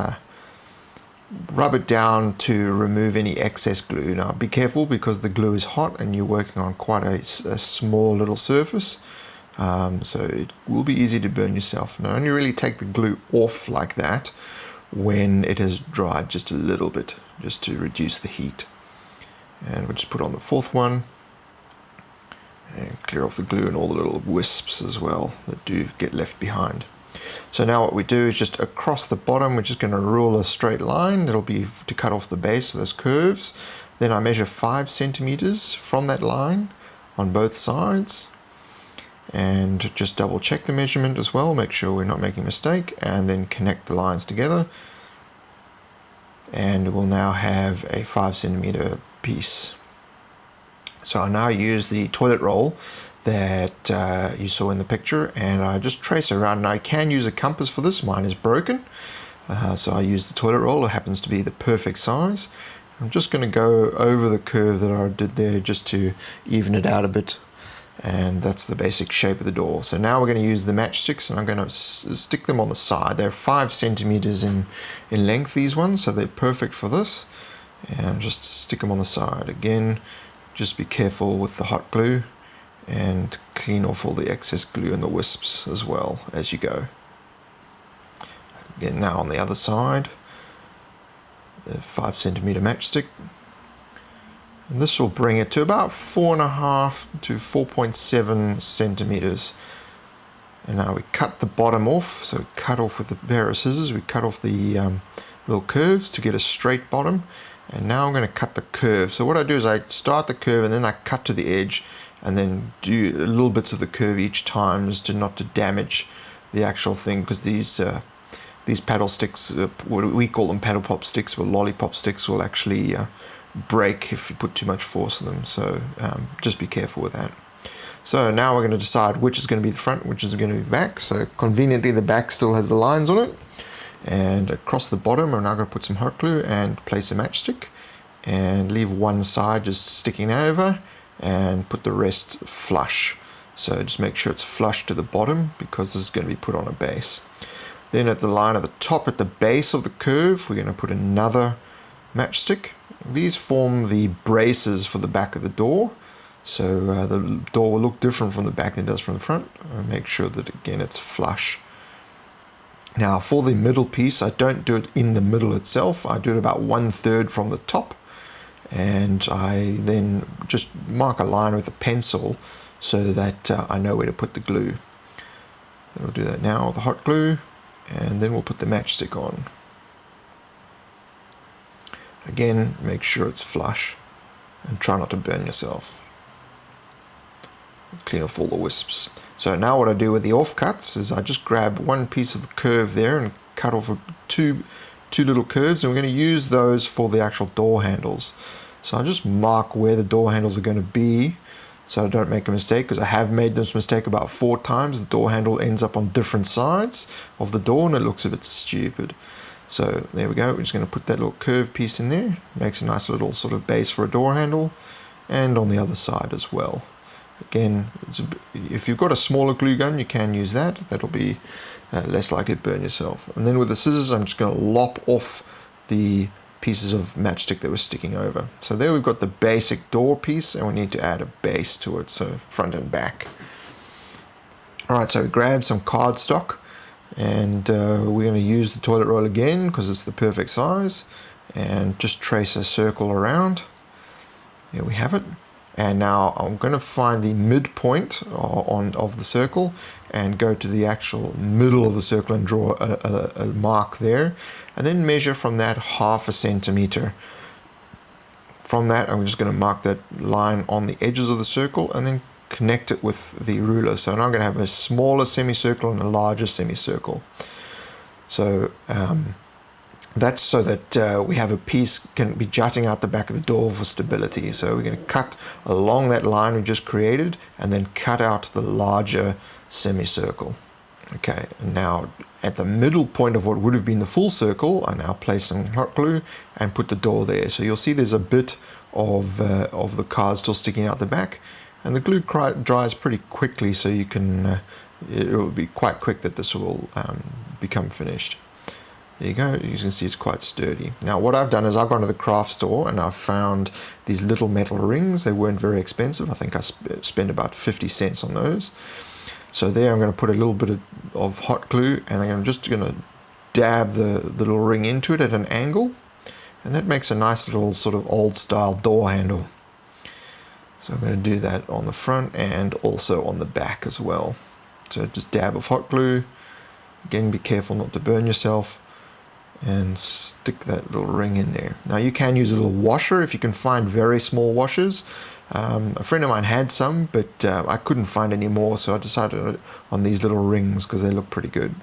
rub it down to remove any excess glue. Now be careful, because the glue is hot and you're working on quite a small little surface, so it will be easy to burn yourself. Now only really take the glue off like that when it has dried just a little bit, just to reduce the heat. And we'll just put on the fourth one, and clear off the glue and all the little wisps as well that do get left behind. So now what we do is just across the bottom, we're just going to rule a straight line. That'll be to cut off the base of those curves. Then I measure 5 centimeters from that line on both sides, and just double check the measurement as well, make sure we're not making a mistake, and then connect the lines together, and we'll now have a 5 centimeter piece. So I now use the toilet roll that you saw in the picture, and I just trace around, and I can use a compass for this. Mine is broken, so I use the toilet roll. It happens to be the perfect size. I'm just going to go over the curve that I did there just to even it out a bit, and that's the basic shape of the door. So now we're going to use the matchsticks, and I'm going to stick them on the side. They're 5 centimeters in length, these ones, so they're perfect for this. And just stick them on the side. Again, just be careful with the hot glue, and clean off all the excess glue and the wisps as well as you go. Again, now on the other side, the 5 centimeter matchstick, and this will bring it to about 4.5 to 4.7 centimeters. And now we cut the bottom off, so we cut off with a pair of scissors, we cut off the little curves to get a straight bottom. And now I'm going to cut the curve. So what I do is I start the curve, and then I cut to the edge, and then do little bits of the curve each time, just to not to damage the actual thing, because these paddle sticks, what we call them paddle pop sticks, or lollipop sticks, will actually break if you put too much force on them. So just be careful with that. So now we're going to decide which is going to be the front, which is going to be the back. So conveniently the back still has the lines on it. And across the bottom, I'm now going to put some hot glue and place a matchstick, and leave one side just sticking over, and put the rest flush. So just make sure it's flush to the bottom, because this is going to be put on a base. Then at the line at the top, at the base of the curve, we're going to put another matchstick. These form the braces for the back of the door. So the door will look different from the back than it does from the front. Make sure that, again, it's flush. Now for the middle piece, I don't do it in the middle itself. I do it about 1/3 from the top, and I then just mark a line with a pencil so that I know where to put the glue. So we'll do that now with the hot glue, and then we'll put the matchstick on. Again, make sure it's flush, and try not to burn yourself. Clean off all the wisps. So now what I do with the offcuts is I just grab one piece of the curve there and cut off 2 two little curves, and we're going to use those for the actual door handles. So I'll just mark where the door handles are going to be so I don't make a mistake, because I have made this mistake about 4 times. The door handle ends up on different sides of the door and it looks a bit stupid. So there we go. We're just going to put that little curved piece in there. Makes a nice little sort of base for a door handle, and on the other side as well. Again, if you've got a smaller glue gun, you can use that. That'll be less likely to burn yourself. And then with the scissors, I'm just going to lop off the pieces of matchstick that were sticking over. So there we've got the basic door piece, and we need to add a base to it, so front and back. Alright, so grab some cardstock, and we're going to use the toilet roll again because it's the perfect size, and just trace a circle around. There we have it. And now I'm going to find the midpoint of the circle and go to the actual middle of the circle and draw a mark there, and then measure from that 1/2 centimeter. From that, I'm just going to mark that line on the edges of the circle and then connect it with the ruler. So now I'm going to have a smaller semicircle and a larger semicircle. So that's so that we have a piece can be jutting out the back of the door for stability. So we're going to cut along that line we just created and then cut out the larger semicircle. Okay, and now at the middle point of what would have been the full circle, I now place some hot glue and put the door there. So you'll see there's a bit of the card still sticking out the back, and the glue dries pretty quickly, so you can it will be quite quick that this will become finished. There you go, you can see it's quite sturdy. Now what I've done is I've gone to the craft store and I've found these little metal rings. They weren't very expensive. I think I spent about 50 cents on those. So there I'm going to put a little bit of hot glue, and I'm just going to dab the little ring into it at an angle, and that makes a nice little sort of old style door handle. So I'm going to do that on the front and also on the back as well. So just dab of hot glue. Again, be careful not to burn yourself, and stick that little ring in there. Now you can use a little washer if you can find very small washers. A friend of mine had some, but I couldn't find any more, so I decided on these little rings because they look pretty good.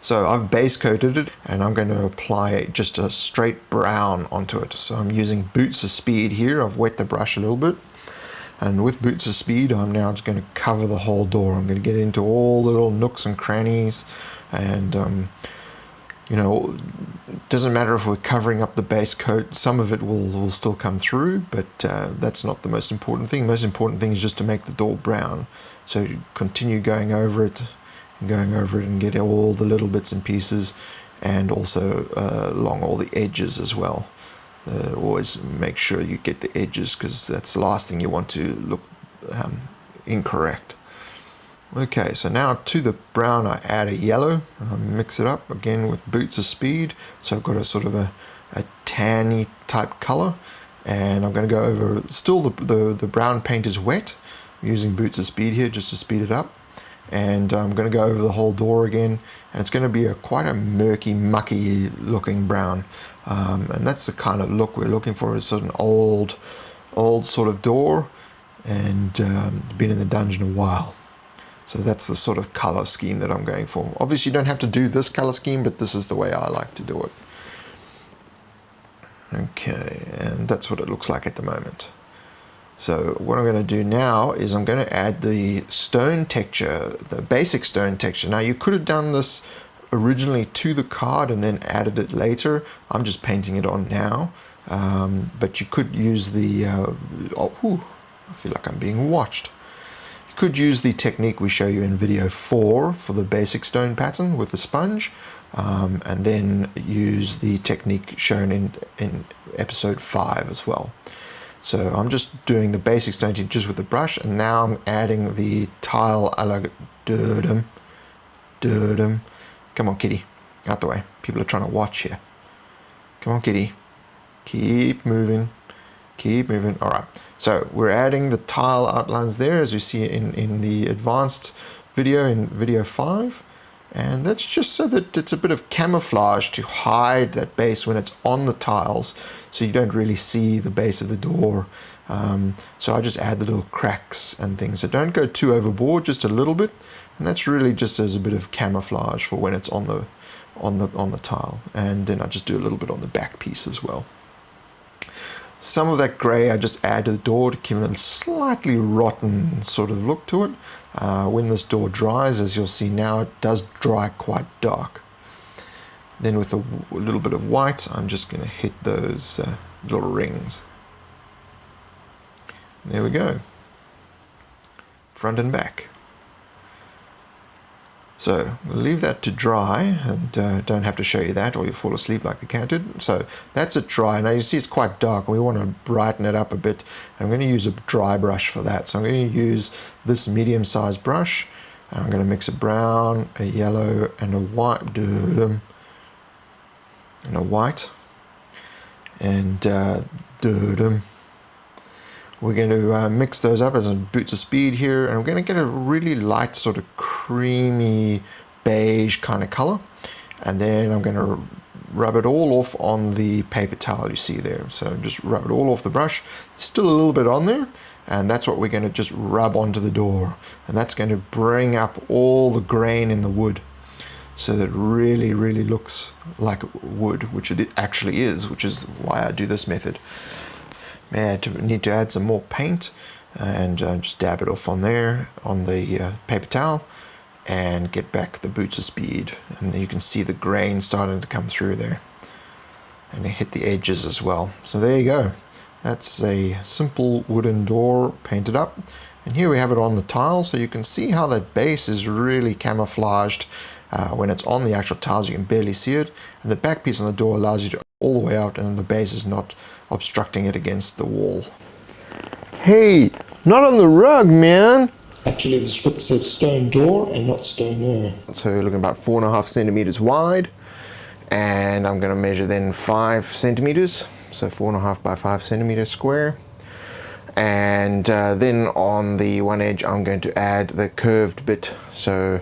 So I've base coated it, and I'm going to apply just a straight brown onto it. So I'm using Boots of Speed here. I've wet the brush a little bit, and with Boots of Speed I'm now just going to cover the whole door. I'm going to get into all the little nooks and crannies, and you know, it doesn't matter if we're covering up the base coat, some of it will still come through, but that's not the most important thing. The most important thing is just to make the door brown. So you continue going over it and get all the little bits and pieces, and also along all the edges as well. Always make sure you get the edges, because that's the last thing you want to look incorrect. Okay, so now to the brown I add a yellow, and I mix it up again with Boots of Speed. So I've got a sort of a tanny type color, and I'm going to go over, still the brown paint is wet. I'm using Boots of Speed here just to speed it up, and I'm going to go over the whole door again, and it's going to be quite a murky, mucky looking brown, and that's the kind of look we're looking for. It's sort of an old sort of door, and been in the dungeon a while. So that's the sort of color scheme that I'm going for. Obviously you don't have to do this color scheme, but this is the way I like to do it. Okay, and that's what it looks like at the moment. So what I'm going to do now is I'm going to add the stone texture, the basic stone texture. Now you could have done this originally to the card and then added it later. I'm just painting it on now, but you could use the, I feel like I'm being watched. You could use the technique we show you in video 4 for the basic stone pattern with the sponge, and then use the technique shown in episode 5 as well. So I'm just doing the basic stone just with the brush, and now I'm adding the tile a la durdum. Come on, kitty, out the way. People are trying to watch here. Come on, kitty. Keep moving. Keep moving. All right. So we're adding the tile outlines there, as you see in the advanced video, in video 5. And that's just so that it's a bit of camouflage to hide that base when it's on the tiles, so you don't really see the base of the door. So I just add the little cracks and things. So don't go too overboard, just a little bit. And that's really just as a bit of camouflage for when it's on on the tile, and then I just do a little bit on the back piece as well. Some of that grey I just add to the door to give it a slightly rotten sort of look to it. When this door dries, as you'll see now, it does dry quite dark. Then with a little bit of white, I'm just going to hit those little rings. There we go. Front and back. So we'll leave that to dry, and don't have to show you that or you'll fall asleep like the cat did. So that's it dry. Now you see it's quite dark. We want to brighten it up a bit. I'm going to use a dry brush for that. So I'm going to use this medium-sized brush. I'm going to mix a brown, a yellow, and a white. And a white. And we're going to mix those up as a boots of speed here, and we're going to get a really light sort of creamy beige kind of color, and then I'm going to rub it all off on the paper towel you see there. So just rub it all off the brush. There's still a little bit on there, and that's what we're going to just rub onto the door, and that's going to bring up all the grain in the wood so that it really looks like wood, which it actually is, which is why I do this method. I need to add some more paint, and just dab it off on there on the paper towel and get back the boots of speed, and then you can see the grain starting to come through there, and hit the edges as well. So there you go, that's a simple wooden door painted up, and here we have it on the tile, so you can see how that base is really camouflaged. When it's on the actual tiles you can barely see it, and the back piece on the door allows you to all the way out, and the base is not obstructing it against the wall. Hey, not on the rug, man! Actually, the script says stone door and not stone there. So we're looking about 4.5 centimeters wide, and I'm going to measure then 5 centimeters, so 4.5 by 5 centimeters square. And then on the one edge I'm going to add the curved bit, so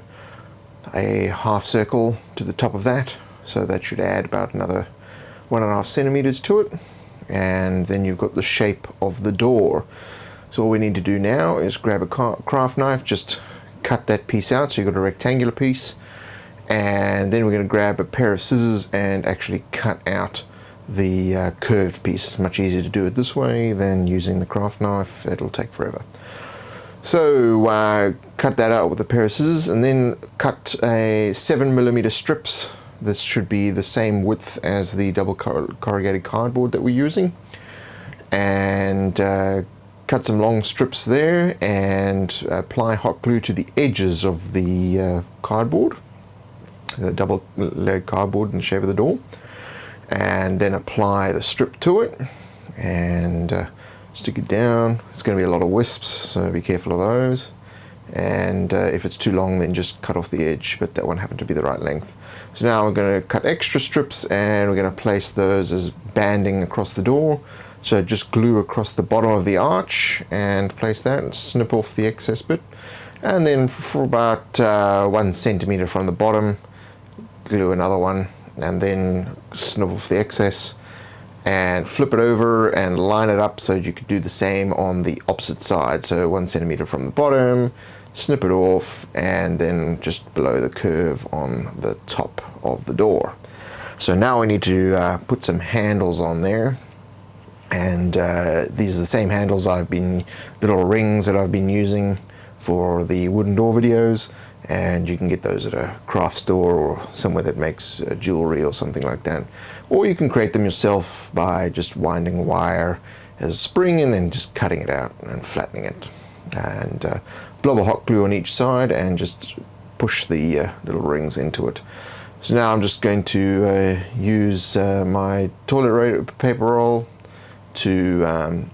a half circle to the top of that, so that should add about another 1.5 centimeters to it, and then you've got the shape of the door. So all we need to do now is grab a craft knife, just cut that piece out so you've got a rectangular piece, and then we're going to grab a pair of scissors and actually cut out the curved piece. It's much easier to do it this way than using the craft knife. It'll take forever. So cut that out with a pair of scissors, and then cut a 7mm strips. This should be the same width as the double corrugated cardboard that we're using, and cut some long strips there, and apply hot glue to the edges of the cardboard, the double layered cardboard in the shape of the door, and then apply the strip to it and stick it down. It's going to be a lot of wisps, so be careful of those, and if it's too long then just cut off the edge, but that one happened to be the right length. So now we're going to cut extra strips, and we're going to place those as banding across the door. So just glue across the bottom of the arch and place that and snip off the excess bit, and then for about 1 centimeter from the bottom glue another one, and then snip off the excess and flip it over and line it up so you could do the same on the opposite side. So 1 centimeter from the bottom, snip it off, and then just below the curve on the top of the door. So now we need to put some handles on there, and these are the same handles little rings that I've been using for the wooden door videos, and you can get those at a craft store or somewhere that makes jewelry or something like that, or you can create them yourself by just winding wire as a spring and then just cutting it out and flattening it, and blob of hot glue on each side and just push the little rings into it. So now I'm just going to use my toilet paper roll to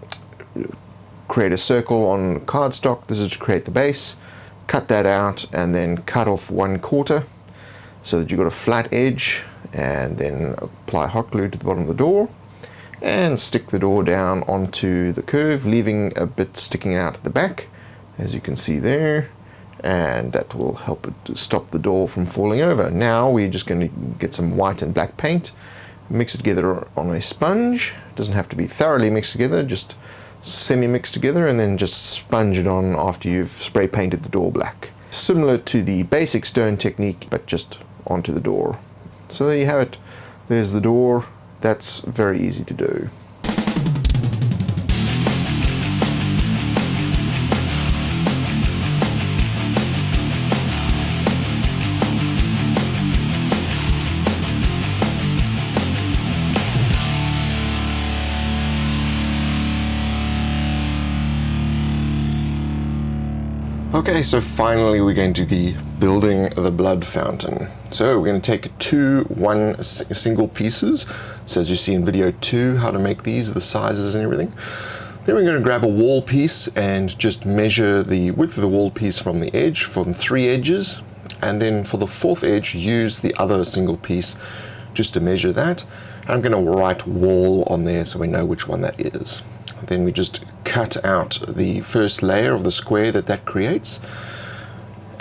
create a circle on cardstock. This is to create the base. Cut that out and then cut off 1/4 so that you've got a flat edge, and then apply hot glue to the bottom of the door and stick the door down onto the curve, leaving a bit sticking out at the back, as you can see there, and that will help it to stop the door from falling over. Now we're just going to get some white and black paint, mix it together on a sponge. It doesn't have to be thoroughly mixed together, just semi-mixed together, and then just sponge it on after you've spray painted the door black. Similar to the basic stone technique, but just onto the door. So there you have it. There's the door. That's very easy to do. Okay, so finally we're going to be building the blood fountain. So we're going to take two single pieces. So as you see in video 2, how to make these, the sizes and everything. Then we're going to grab a wall piece and just measure the width of the wall piece from the edge, from 3 edges. And then for the 4th edge, use the other single piece just to measure that. And I'm going to write wall on there so we know which one that is. Then we just cut out the first layer of the square that creates,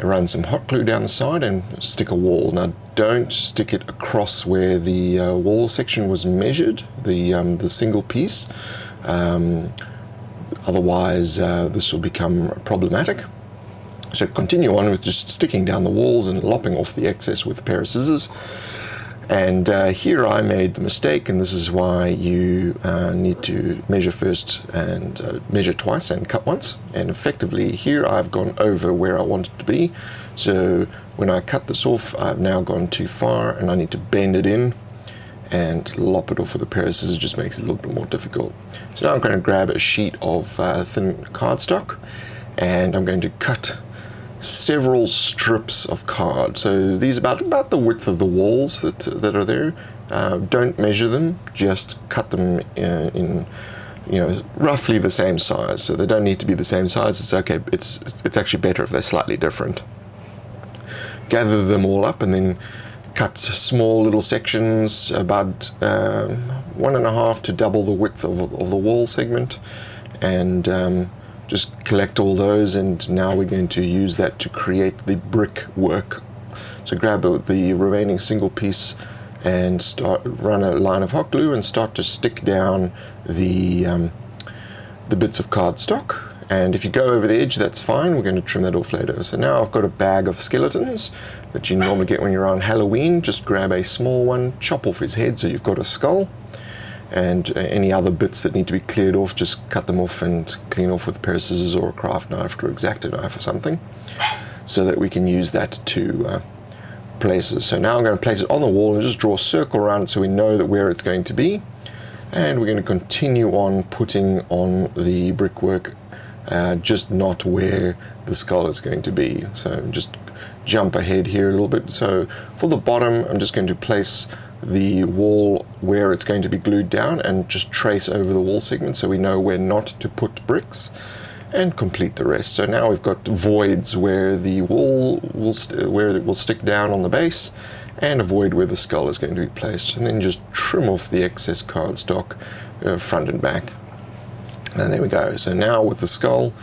run some hot glue down the side and stick a wall. Now don't stick it across where the wall section was measured, the single piece, otherwise this will become problematic. So continue on with just sticking down the walls and lopping off the excess with a pair of scissors. And here I made the mistake, and this is why you need to measure first and measure twice and cut once. And effectively here I've gone over where I want it to be. So when I cut this off, I've now gone too far and I need to bend it in and lop it off with a pair of scissors. Just makes it a little bit more difficult. So now I'm going to grab a sheet of thin cardstock and I'm going to cut several strips of card. So these are about the width of the walls that are there. Don't measure them, just cut them in roughly the same size. So they don't need to be the same size. It's okay. It's actually better if they're slightly different. Gather them all up and then cut small little sections about 1.5 to double the width of the wall segment, and just collect all those, and now we're going to use that to create the brickwork. So grab the remaining single piece and run a line of hot glue and start to stick down the bits of cardstock. And if you go over the edge, that's fine. We're going to trim that off later. So now I've got a bag of skeletons that you normally get when you're on Halloween. Just grab a small one, chop off his head so you've got a skull. And any other bits that need to be cleared off, just cut them off and clean off with a pair of scissors or a craft knife or X-Acto knife or something, so that we can use that to place it. So now I'm going to place it on the wall and just draw a circle around it so we know that where it's going to be. And we're going to continue on putting on the brickwork, just not where the skull is going to be. So just jump ahead here a little bit. So for the bottom, I'm just going to place the wall where it's going to be glued down and just trace over the wall segment so we know where not to put bricks, and complete the rest. So now we've got voids where the wall where it will stick down on the base, and a void where the skull is going to be placed, and then just trim off the excess cardstock front and back. And there we go. So now with the skull,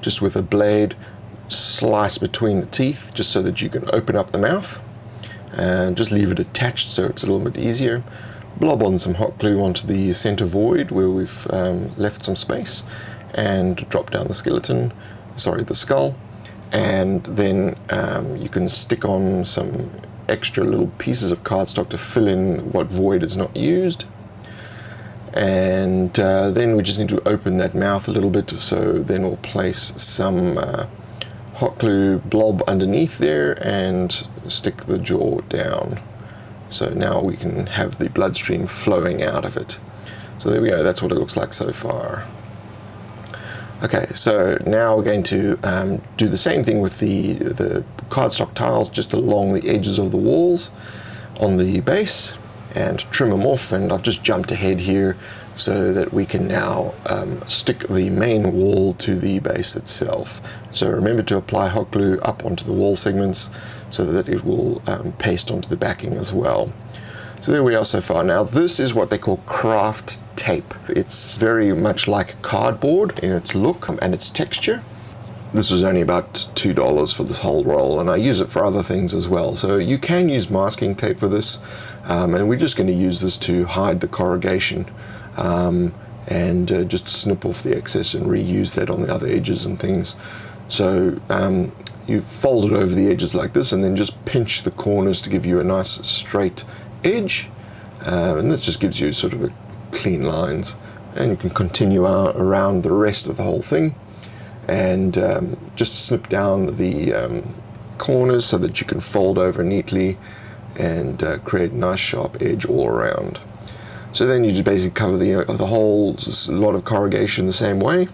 just with a blade, slice between the teeth just so that you can open up the mouth. And just leave it attached so it's a little bit easier. Blob on some hot glue onto the center void where we've left some space, and drop down the the skull, and then you can stick on some extra little pieces of cardstock to fill in what void is not used. And then we just need to open that mouth a little bit, so then we'll place some hot glue blob underneath there and stick the jaw down. So now we can have the bloodstream flowing out of it. So there we go, that's what it looks like so far. Okay, so now we're going to do the same thing with the cardstock tiles just along the edges of the walls on the base, and trim them off. And I've just jumped ahead here so that we can now stick the main wall to the base itself. So remember to apply hot glue up onto the wall segments so that it will paste onto the backing as well. So there we are so far. Now this is what they call craft tape. It's very much like cardboard in its look and its texture. This was only about $2 for this whole roll, and I use it for other things as well. So you can use masking tape for this, and we're just going to use this to hide the corrugation, and just snip off the excess and reuse that on the other edges and things. So you fold it over the edges like this, and then just pinch the corners to give you a nice straight edge, and this just gives you sort of a clean lines, and you can continue around the rest of the whole thing, and just snip down the corners so that you can fold over neatly and create a nice sharp edge all around. So then you just basically cover the whole lot of corrugation the same way.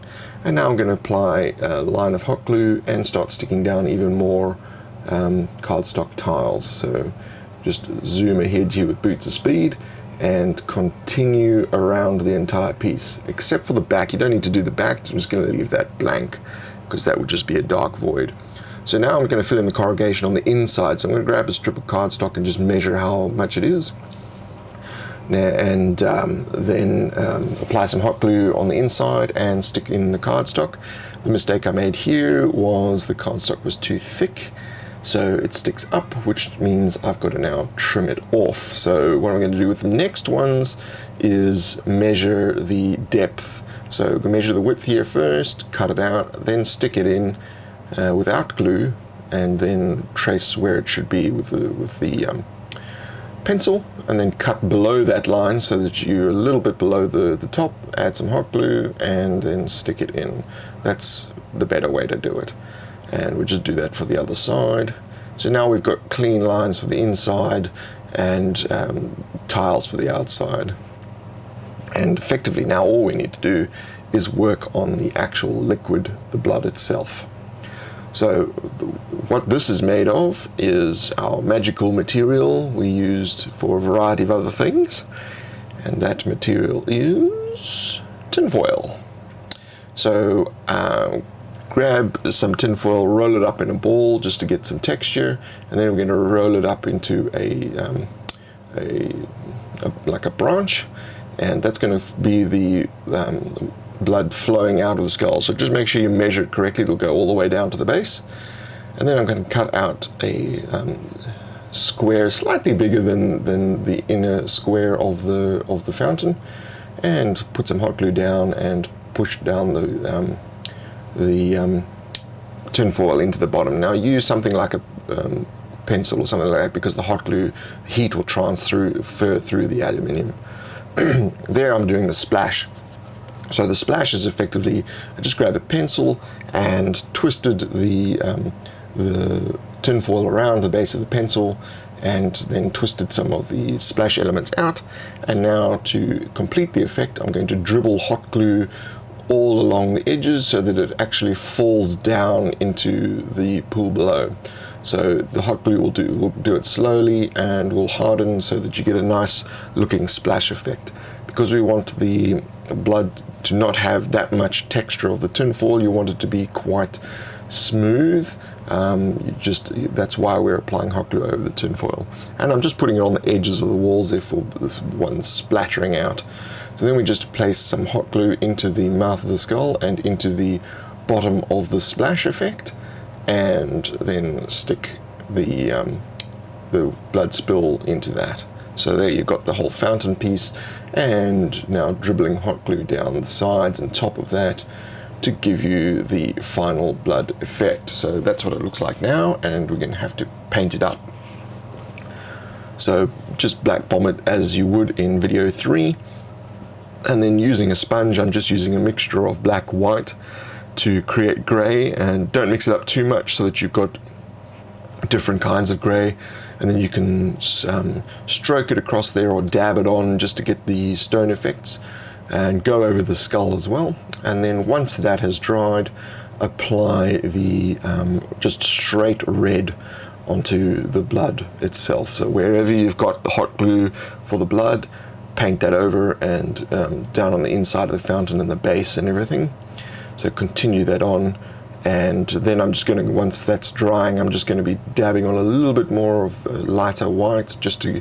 And now I'm going to apply a line of hot glue and start sticking down even more cardstock tiles. So just zoom ahead here with boots of speed and continue around the entire piece, except for the back. You don't need to do the back. I'm just going to leave that blank because that would just be a dark void. So now I'm going to fill in the corrugation on the inside. So I'm going to grab a strip of cardstock and just measure how much it is. And then apply some hot glue on the inside and stick in the cardstock. The mistake I made here was the cardstock was too thick, so it sticks up, which means I've got to now trim it off. So what I'm going to do with the next ones is measure the depth. So measure the width here first, cut it out, then stick it in without glue, and then trace where it should be with the pencil, and then cut below that line so that you're a little bit below the top, add some hot glue, and then stick it in. That's the better way to do it. And we'll just do that for the other side. So now we've got clean lines for the inside and tiles for the outside. And effectively now all we need to do is work on the actual liquid, the blood itself. So what this is made of is our magical material we used for a variety of other things, and that material is tinfoil. So grab some tinfoil, roll it up in a ball just to get some texture, and then we're going to roll it up into like a branch, and that's going to be the blood flowing out of the skull. So just make sure you measure it correctly. It'll go all the way down to the base. And then I'm going to cut out a square slightly bigger than the inner square of the fountain, and put some hot glue down and push down the tinfoil into the bottom. Now use something like a pencil or something like that, because the hot glue heat will transfer through the aluminium. There I'm doing the splash. So the splash is effectively, I just grabbed a pencil and twisted the tinfoil around the base of the pencil, and then twisted some of the splash elements out. And now to complete the effect, I'm going to dribble hot glue all along the edges so that it actually falls down into the pool below. So the hot glue will do it slowly and will harden so that you get a nice looking splash effect. Because we want the blood to not have that much texture of the tinfoil, you want it to be quite smooth. That's why we're applying hot glue over the tinfoil. And I'm just putting it on the edges of the walls there for this one splattering out. So then we just place some hot glue into the mouth of the skull and into the bottom of the splash effect, and then stick the blood spill into that. So there you've got the whole fountain piece, and now dribbling hot glue down the sides and top of that to give you the final blood effect. So that's what it looks like now, and we're going to have to paint it up. So just black bomb it as you would in video 3, and then using a sponge, I'm just using a mixture of black, white to create grey, and don't mix it up too much so that you've got different kinds of grey, and then you can stroke it across there or dab it on just to get the stone effects, and go over the skull as well. And then once that has dried, apply the just straight red onto the blood itself. So wherever you've got the hot glue for the blood, paint that over, and down on the inside of the fountain and the base and everything. So continue that on, and then I'm just going to, once that's drying, I'm just going to be dabbing on a little bit more of lighter whites just to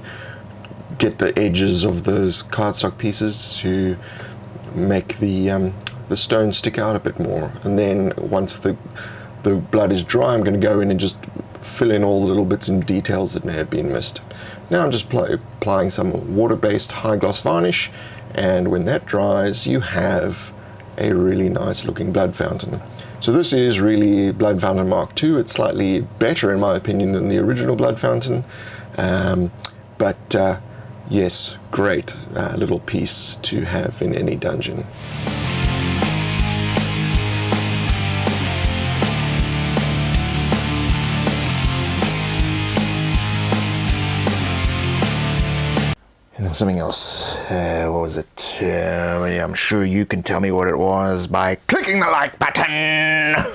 get the edges of those cardstock pieces to make the stone stick out a bit more. And then once the blood is dry, I'm going to go in and just fill in all the little bits and details that may have been missed. Now I'm just applying some water-based high gloss varnish, and when that dries, you have a really nice looking blood fountain. So this is really Blood Fountain Mark II. It's slightly better in my opinion than the original Blood Fountain, but Yes, great little piece to have in any dungeon. And there was something else. What was it? I'm sure you can tell me what it was by clicking the like button.